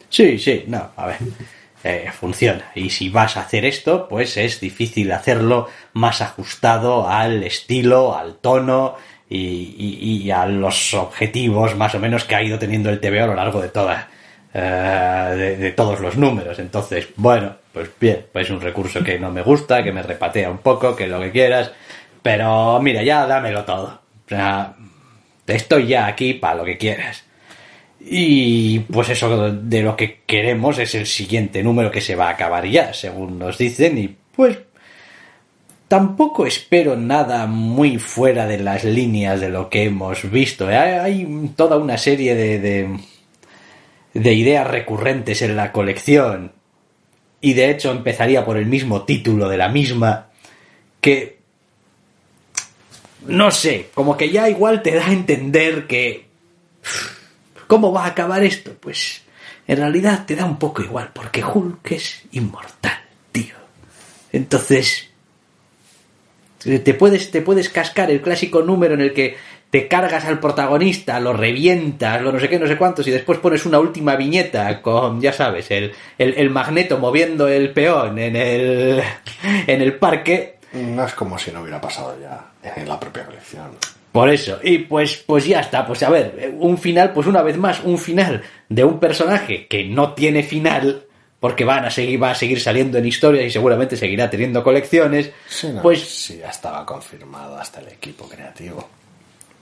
Sí, no, a ver, funciona. Y si vas a hacer esto, pues es difícil hacerlo más ajustado al estilo, al tono y a los objetivos más o menos que ha ido teniendo el TVO a lo largo de de todos los números. Entonces, bueno, pues bien, pues es un recurso que no me gusta, que me repatea un poco, que lo que quieras, pero mira, ya dámelo todo. O sea, estoy ya aquí para lo que quieras. Y pues eso de lo que queremos es el siguiente número que se va a acabar ya, según nos dicen, y pues tampoco espero nada muy fuera de las líneas de lo que hemos visto. Hay toda una serie de ideas recurrentes en la colección, y de hecho empezaría por el mismo título de la misma, que no sé, como que ya igual te da a entender que ¿cómo va a acabar esto? Pues en realidad te da un poco igual, porque Hulk es inmortal, tío. Entonces te puedes cascar el clásico número en el que te cargas al protagonista, lo revientas, lo no sé qué, no sé cuántos, y después pones una última viñeta con, ya sabes, el Magneto moviendo el peón en el parque. No es como si no hubiera pasado ya en la propia colección. Por eso, y pues ya está, pues a ver, un final, pues una vez más, un final de un personaje que no tiene final, porque va a seguir saliendo en historias y seguramente seguirá teniendo colecciones, Sí, no, pues sí, ya estaba confirmado hasta el equipo creativo.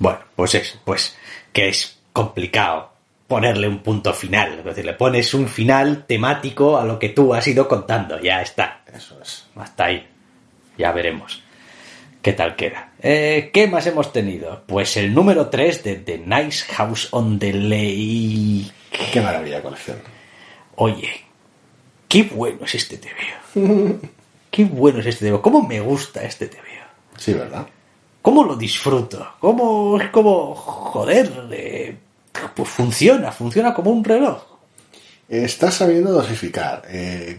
bueno, pues eso, pues que es complicado ponerle un punto final, es decir, le pones un final temático a lo que tú has ido contando, ya está, Eso es. hasta ahí, ya veremos qué tal queda. ¿Qué más hemos tenido? Pues el número 3 de The Nice House on the Lake. Qué maravilla de colección. Oye, qué bueno es este TVO. Qué bueno es este TVO. ¿Cómo me gusta este TVO? Sí, ¿verdad? ¿Cómo lo disfruto? ¿Cómo es como, joder, pues funciona como un reloj? está sabiendo dosificar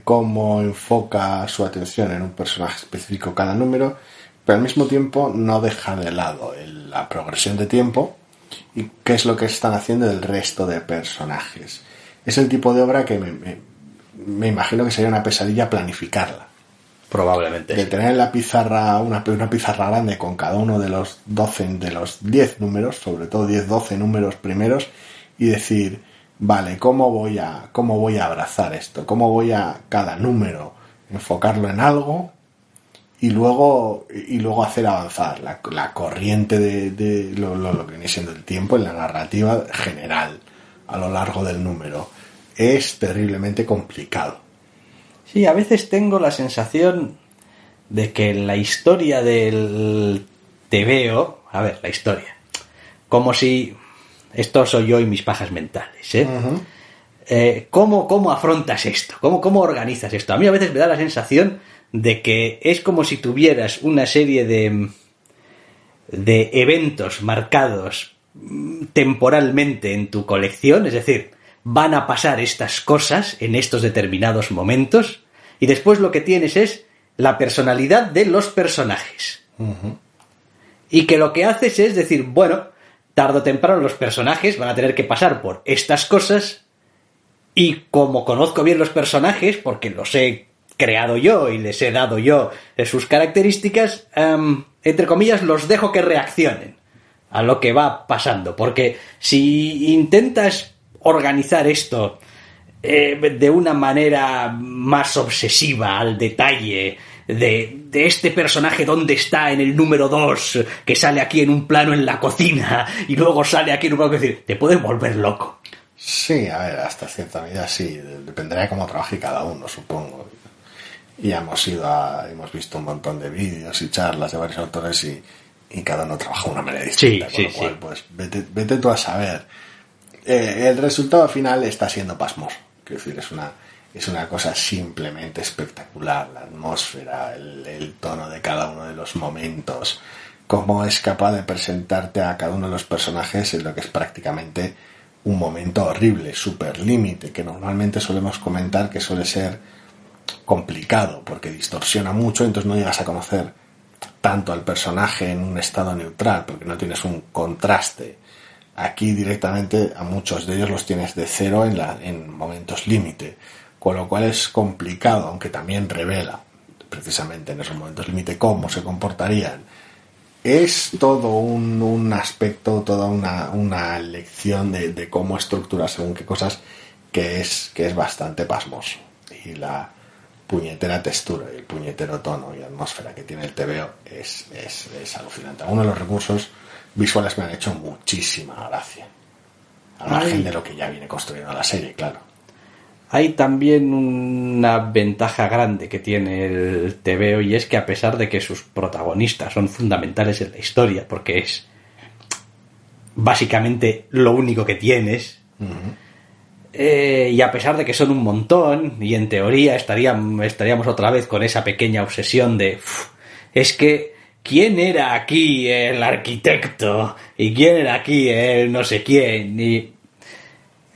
cómo enfoca su atención en un personaje específico cada número, pero al mismo tiempo no deja de lado la progresión de tiempo y qué es lo que están haciendo el resto de personajes. Es el tipo de obra que me imagino que sería una pesadilla planificarla. Probablemente. De tener en la pizarra una pizarra grande con cada uno de los 10 números, sobre todo 10-12 números primeros, y decir, vale, ¿cómo voy a abrazar esto? ¿Cómo voy a cada número enfocarlo en algo y luego hacer avanzar la corriente de lo que viene siendo el tiempo en la narrativa general a lo largo del número? Es terriblemente complicado. Sí, a veces tengo la sensación de que la historia del TVO... A ver, la historia. Como si... Esto soy yo y mis pajas mentales, ¿eh? Uh-huh. ¿Cómo afrontas esto? ¿Cómo organizas esto? A mí a veces me da la sensación de que es como si tuvieras una serie de eventos marcados temporalmente en tu colección, es decir, van a pasar estas cosas en estos determinados momentos y después lo que tienes es la personalidad de los personajes. Uh-huh. Y que lo que haces es decir, bueno, tarde o temprano los personajes van a tener que pasar por estas cosas y como conozco bien los personajes, porque los he creado yo y les he dado yo sus características, entre comillas, los dejo que reaccionen a lo que va pasando. Porque si intentas organizar esto de una manera más obsesiva, al detalle, de este personaje dónde está en el número 2, que sale aquí en un plano en la cocina y luego sale aquí en un plano, es decir, te puedes volver loco. Sí, a ver, hasta cierta medida sí, dependerá de cómo trabaje cada uno, supongo. Y hemos visto un montón de vídeos y charlas de varios autores y cada uno trabaja de una manera distinta, con lo cual, pues vete tú a saber. El resultado final está siendo pasmoso. Quiero decir, es una cosa simplemente espectacular. La atmósfera, el tono de cada uno de los momentos, cómo es capaz de presentarte a cada uno de los personajes en lo que es prácticamente un momento horrible, súper límite, que normalmente solemos comentar que suele ser complicado porque distorsiona mucho, entonces no llegas a conocer tanto al personaje en un estado neutral porque no tienes un contraste. Aquí directamente a muchos de ellos los tienes de cero en momentos límite, con lo cual es complicado, aunque también revela precisamente en esos momentos límite cómo se comportarían. Es todo un aspecto, toda una lección de cómo estructurar según qué cosas que es bastante pasmoso. Y la puñetera textura y el puñetero tono y atmósfera que tiene el TVO es alucinante. Algunos de los recursos visuales me han hecho muchísima gracia, al margen de lo que ya viene construyendo la serie, claro. Hay también una ventaja grande que tiene el TVO y es que a pesar de que sus protagonistas son fundamentales en la historia, porque es básicamente lo único que tienes, uh-huh. Y a pesar de que son un montón y en teoría estaríamos otra vez con esa pequeña obsesión de es que ¿quién era aquí el arquitecto? ¿Y quién era aquí el no sé quién? Y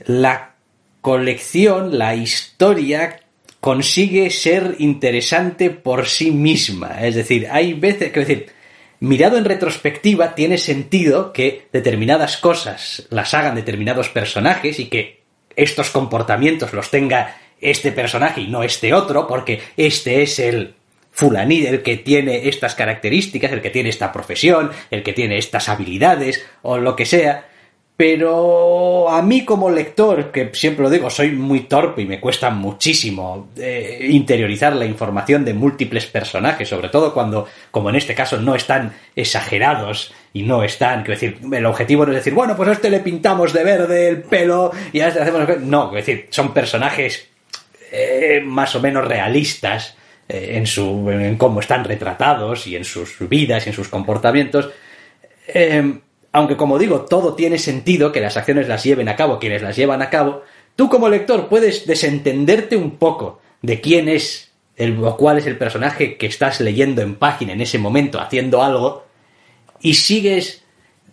la colección, la historia, consigue ser interesante por sí misma. Es decir, hay veces que mirado en retrospectiva tiene sentido que determinadas cosas las hagan determinados personajes y que estos comportamientos los tenga este personaje y no este otro, porque este es el fulanito, el que tiene estas características, el que tiene esta profesión, el que tiene estas habilidades o lo que sea. Pero a mí como lector, que siempre lo digo, soy muy torpe y me cuesta muchísimo interiorizar la información de múltiples personajes, sobre todo cuando, como en este caso, no están exagerados y no están, quiero decir, el objetivo no es decir, bueno, pues a este le pintamos de verde el pelo y a este le hacemos... No, quiero decir, son personajes más o menos realistas en cómo están retratados y en sus vidas y en sus comportamientos. Aunque, como digo, todo tiene sentido, que las acciones las lleven a cabo quienes las llevan a cabo, tú como lector puedes desentenderte un poco de quién es o cuál es el personaje que estás leyendo en página en ese momento haciendo algo y sigues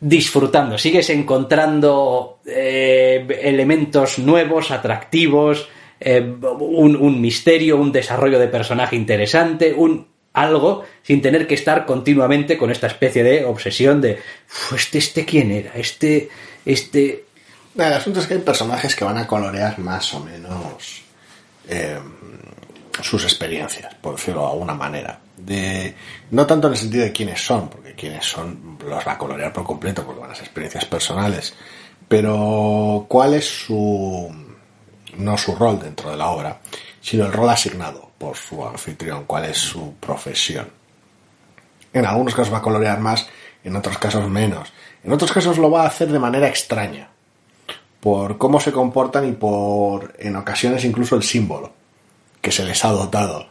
disfrutando, sigues encontrando elementos nuevos, atractivos, un misterio, un desarrollo de personaje interesante, algo, sin tener que estar continuamente con esta especie de obsesión de ¿este quién era? El asunto es que hay personajes que van a colorear más o menos sus experiencias, por decirlo de alguna manera. No tanto en el sentido de quiénes son, porque quiénes son los va a colorear por completo, porque van a ser experiencias personales, pero cuál es no su rol dentro de la obra, sino el rol asignado por su anfitrión, cuál es su profesión. En algunos casos va a colorear más, en otros casos menos. En otros casos lo va a hacer de manera extraña, por cómo se comportan y por, en ocasiones, incluso el símbolo que se les ha dotado,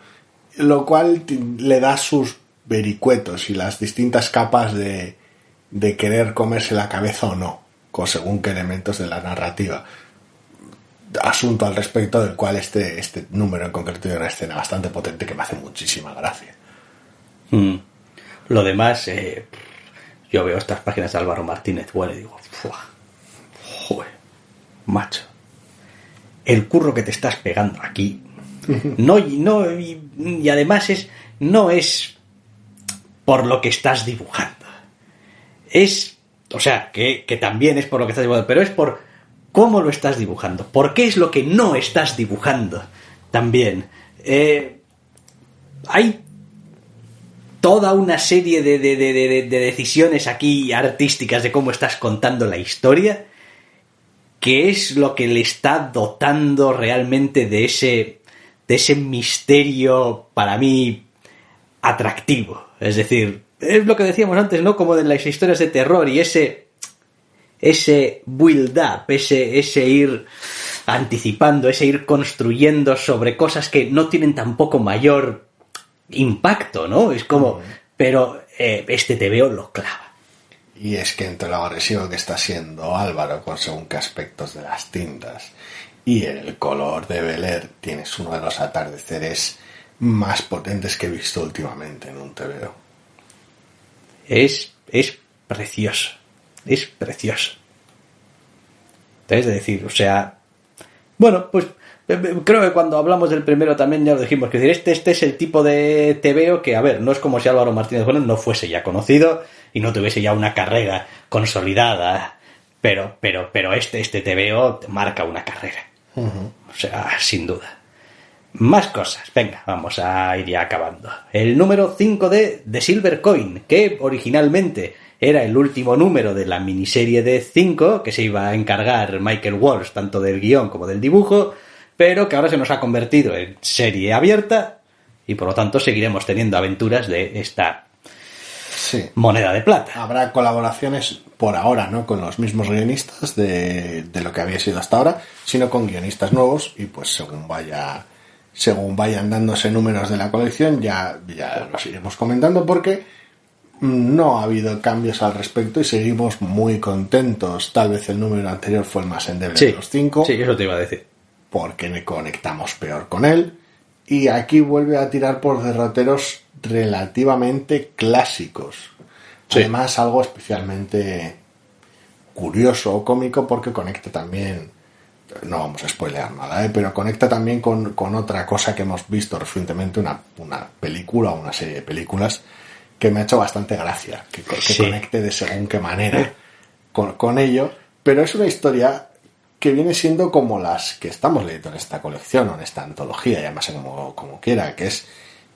lo cual le da sus vericuetos y las distintas capas de querer comerse la cabeza o no, con según qué elementos de la narrativa. Asunto al respecto del cual este número en concreto tiene una escena bastante potente que me hace muchísima gracia. Lo demás, yo veo estas páginas de Álvaro Martínez Bueno y digo, joder, macho, el curro que te estás pegando aquí. Y además no es por lo que estás dibujando. O sea, que también es por lo que estás dibujando, pero es por cómo lo estás dibujando. ¿Por qué es lo que no estás dibujando? También. Hay toda una serie de decisiones aquí artísticas de cómo estás contando la historia, que es lo que le está dotando realmente de ese misterio, para mí, atractivo. Es decir, es lo que decíamos antes, ¿no? Como de las historias de terror y ese build up, ese ir anticipando, ese ir construyendo sobre cosas que no tienen tampoco mayor impacto, ¿no? Es como, pero este TVO lo clava. Y es que entre lo agresivo que está siendo Álvaro con según qué aspectos de las tintas y el color de Bel Air, tienes uno de los atardeceres más potentes que he visto últimamente en un TVO. Es precioso. Es precioso. Es decir, o sea, bueno, pues creo que cuando hablamos del primero también ya lo dijimos, que decir, este es el tipo de TVO que, a ver, no es como si Álvaro Martínez Bueno no fuese ya conocido y no tuviese ya una carrera consolidada, pero este TVO marca una carrera. O sea, sin duda. Más cosas. Venga, vamos a ir ya acabando. El número 5 de The Silver Coin, que originalmente era el último número de la miniserie de 5, que se iba a encargar Michael Walsh, tanto del guión como del dibujo, pero que ahora se nos ha convertido en serie abierta y por lo tanto seguiremos teniendo aventuras de esta moneda de plata. Habrá colaboraciones por ahora, no con los mismos guionistas de lo que había sido hasta ahora, sino con guionistas nuevos, y pues según vayan dándose números de la colección ya los iremos comentando, porque no ha habido cambios al respecto y seguimos muy contentos. Tal vez el número anterior fue el más endeble de los 5. Sí, eso te iba a decir. Porque conectamos peor con él. Y aquí vuelve a tirar por derroteros relativamente clásicos. Sí. Además, algo especialmente curioso o cómico, porque conecta también, no vamos a spoilear nada, pero conecta también con otra cosa que hemos visto recientemente, una película o una serie de películas que me ha hecho bastante gracia, que conecte de según qué manera con ello, pero es una historia que viene siendo como las que estamos leyendo en esta colección o en esta antología, llámase como quiera, que es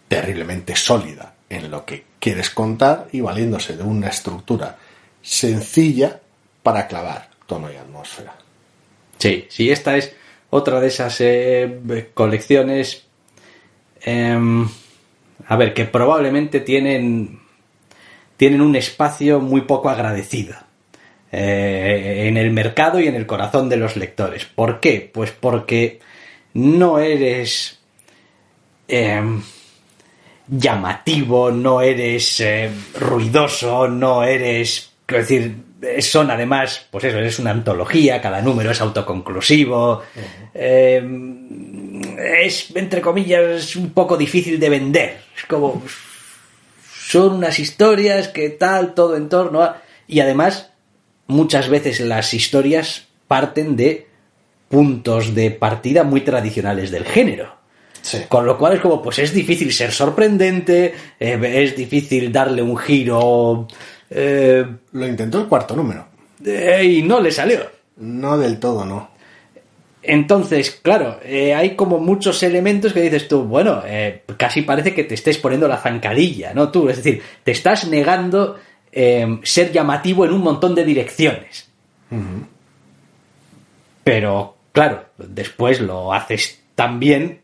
terriblemente sólida en lo que quieres contar y valiéndose de una estructura sencilla para clavar tono y atmósfera. Sí, esta es otra de esas colecciones que probablemente tienen un espacio muy poco agradecido en el mercado y en el corazón de los lectores. ¿Por qué? Pues porque no eres llamativo, no eres ruidoso, no eres... Quiero decir, son además, pues eso, es una antología, cada número es autoconclusivo, es, entre comillas, un poco difícil de vender. Es como... Son unas historias que tal, todo en torno a... Y además, muchas veces las historias parten de puntos de partida muy tradicionales del género. Sí. Con lo cual es como, pues es difícil ser sorprendente, es difícil darle un giro Lo intentó el cuarto número. y no le salió. No del todo, no. Entonces, claro, hay como muchos elementos que dices tú, bueno, casi parece que te estés poniendo la zancadilla, ¿no? Tú, es decir, te estás negando ser llamativo en un montón de direcciones. Pero, claro, después lo haces tan bien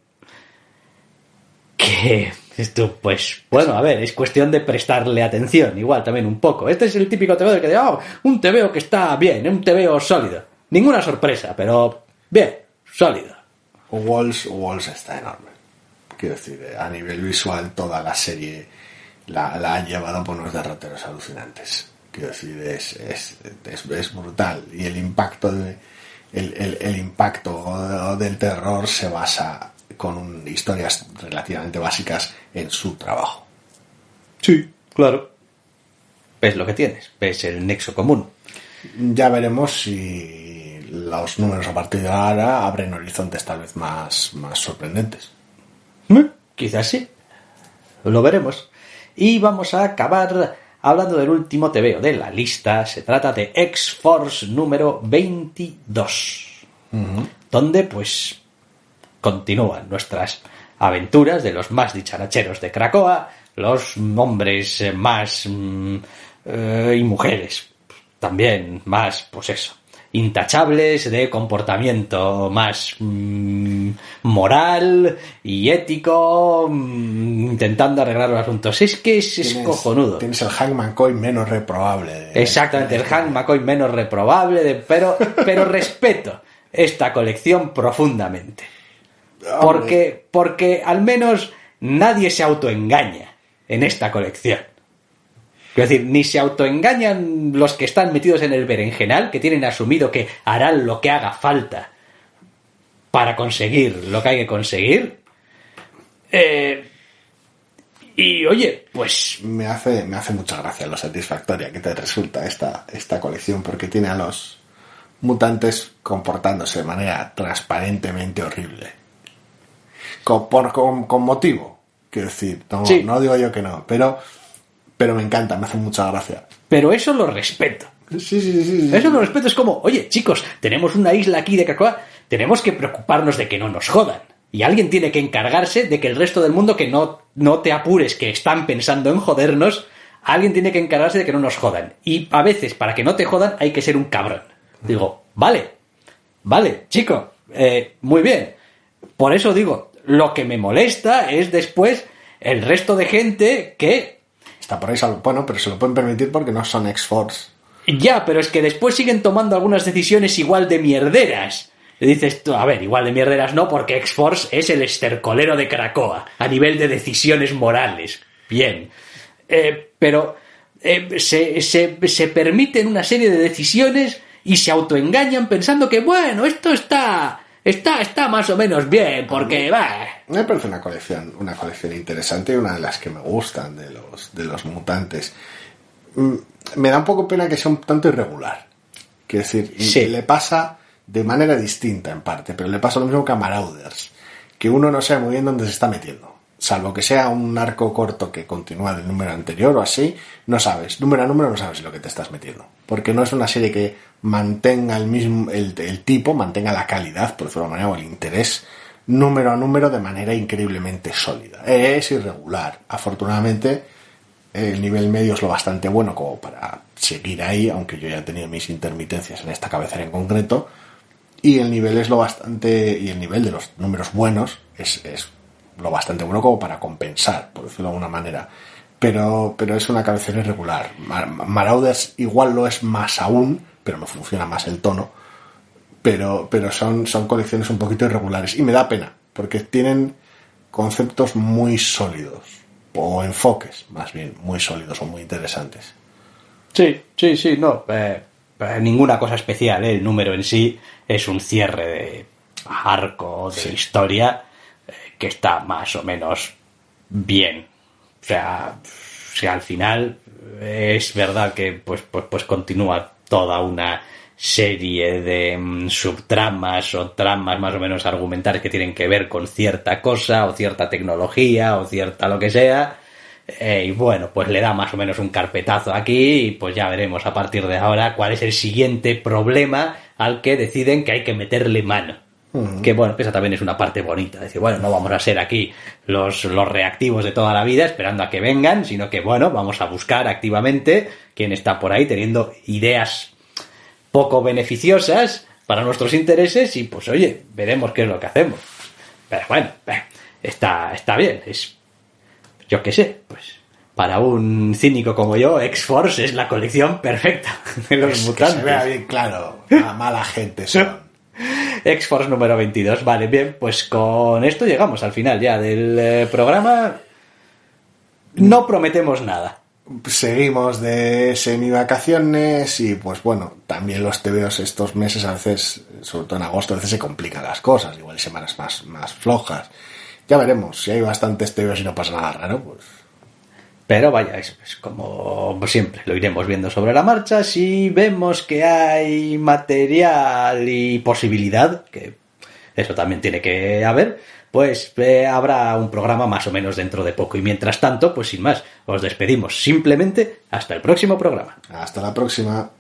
que esto, pues, bueno, a ver, es cuestión de prestarle atención, igual también un poco. Este es el típico TVO que digo, un TVO que está bien, un TVO sólido. Ninguna sorpresa, pero bien, sólido. Walls está enorme. Quiero decir, a nivel visual toda la serie la han llevado por unos derroteros alucinantes. Quiero decir, es brutal. Y el impacto el impacto del terror se basa con historias relativamente básicas en su trabajo. Sí, claro. Ves lo que tienes, ves el nexo común. Ya veremos si los números a partir de ahora abren horizontes tal vez más sorprendentes. Quizás sí. Lo veremos. Y vamos a acabar hablando del último TVO de la lista. Se trata de X-Force número 22. Donde, pues, continúan nuestras aventuras de los más dicharacheros de Krakoa, los hombres más y mujeres también más, pues eso, intachables, de comportamiento más moral y ético, intentando arreglar los asuntos. Es que es cojonudo. Tienes el Hank McCoy menos reprobable. Exactamente, el Hank McCoy menos reprobable, pero respeto esta colección profundamente. Porque al menos nadie se autoengaña en esta colección. Es decir, ni se autoengañan los que están metidos en el berenjenal, que tienen asumido que harán lo que haga falta para conseguir lo que hay que conseguir. Y oye, pues Me hace mucha gracia lo satisfactoria que te resulta esta colección, porque tiene a los mutantes comportándose de manera transparentemente horrible. Con motivo, quiero decir, Sí. no digo yo que no, pero me encanta, me hace mucha gracia. pero eso lo respeto. Sí. Eso lo respeto. Es como, oye, chicos, tenemos una isla aquí de Krakoa, tenemos que preocuparnos de que no nos jodan. Y alguien tiene que encargarse de que el resto del mundo, que no te apures, que están pensando en jodernos, alguien tiene que encargarse de que no nos jodan. Y a veces, para que no te jodan, hay que ser un cabrón. Digo, vale, chico, muy bien. Por eso digo, lo que me molesta es después el resto de gente que... Está por ahí, bueno, pero se lo pueden permitir porque no son X-Force. Ya, pero es que después siguen tomando algunas decisiones igual de mierderas. Y dices tú, a ver, igual de mierderas no, porque X-Force es el estercolero de Krakoa, a nivel de decisiones morales. Bien. Pero se permiten una serie de decisiones y se autoengañan pensando que, bueno, esto está más o menos bien, porque va... Me parece una colección interesante y una de las que me gustan de los mutantes. Me da un poco pena que sea un tanto irregular. Quiero decir, Sí. le pasa de manera distinta en parte, pero le pasa lo mismo que a Marauders, que uno no sabe muy bien dónde se está metiendo. Salvo que sea un arco corto que continúa del número anterior o así, no sabes. Número a número no sabes lo que te estás metiendo. Porque no es una serie que mantenga el tipo, mantenga la calidad, por decirlo de alguna manera, o el interés, número a número de manera increíblemente sólida. Es irregular. Afortunadamente, el nivel medio es lo bastante bueno como para seguir ahí, aunque yo ya he tenido mis intermitencias en esta cabecera en concreto. Y el nivel es y el nivel de los números buenos es lo bastante bueno como para compensar, por decirlo de alguna manera. Pero es una cabecera irregular. Marauders igual lo es más aún, pero me funciona más el tono. Pero son colecciones un poquito irregulares. Y me da pena, porque tienen conceptos muy sólidos. O enfoques, más bien, muy sólidos o muy interesantes. Sí, no. Ninguna cosa especial, El número en sí es un cierre de arco, de historia, que está más o menos bien. O sea, al final es verdad que pues continúa toda una serie de subtramas o tramas más o menos argumentales que tienen que ver con cierta cosa o cierta tecnología o cierta lo que sea. Y bueno, pues le da más o menos un carpetazo aquí y pues ya veremos a partir de ahora cuál es el siguiente problema al que deciden que hay que meterle mano. Que bueno, esa también es una parte bonita. Decir, bueno, no vamos a ser aquí los reactivos de toda la vida esperando a que vengan, sino que bueno, vamos a buscar activamente quién está por ahí teniendo ideas poco beneficiosas para nuestros intereses y pues oye, veremos qué es lo que hacemos. Pero bueno, está bien, es, yo qué sé, pues para un cínico como yo, X-Force es la colección perfecta de los mutantes. Que se vea bien claro, mala gente son. X-Force número 22. Vale, bien, pues con esto llegamos al final ya del programa. No prometemos nada. Seguimos de semivacaciones y pues bueno, también los TVOs estos meses a veces, sobre todo en agosto, a veces se complican las cosas, igual hay semanas más flojas. Ya veremos, si hay bastantes TVOs y no pasa nada raro, pues... Pero vaya, es como siempre, lo iremos viendo sobre la marcha. Si vemos que hay material y posibilidad, que eso también tiene que haber, pues habrá un programa más o menos dentro de poco. Y mientras tanto, pues sin más, os despedimos simplemente hasta el próximo programa. Hasta la próxima.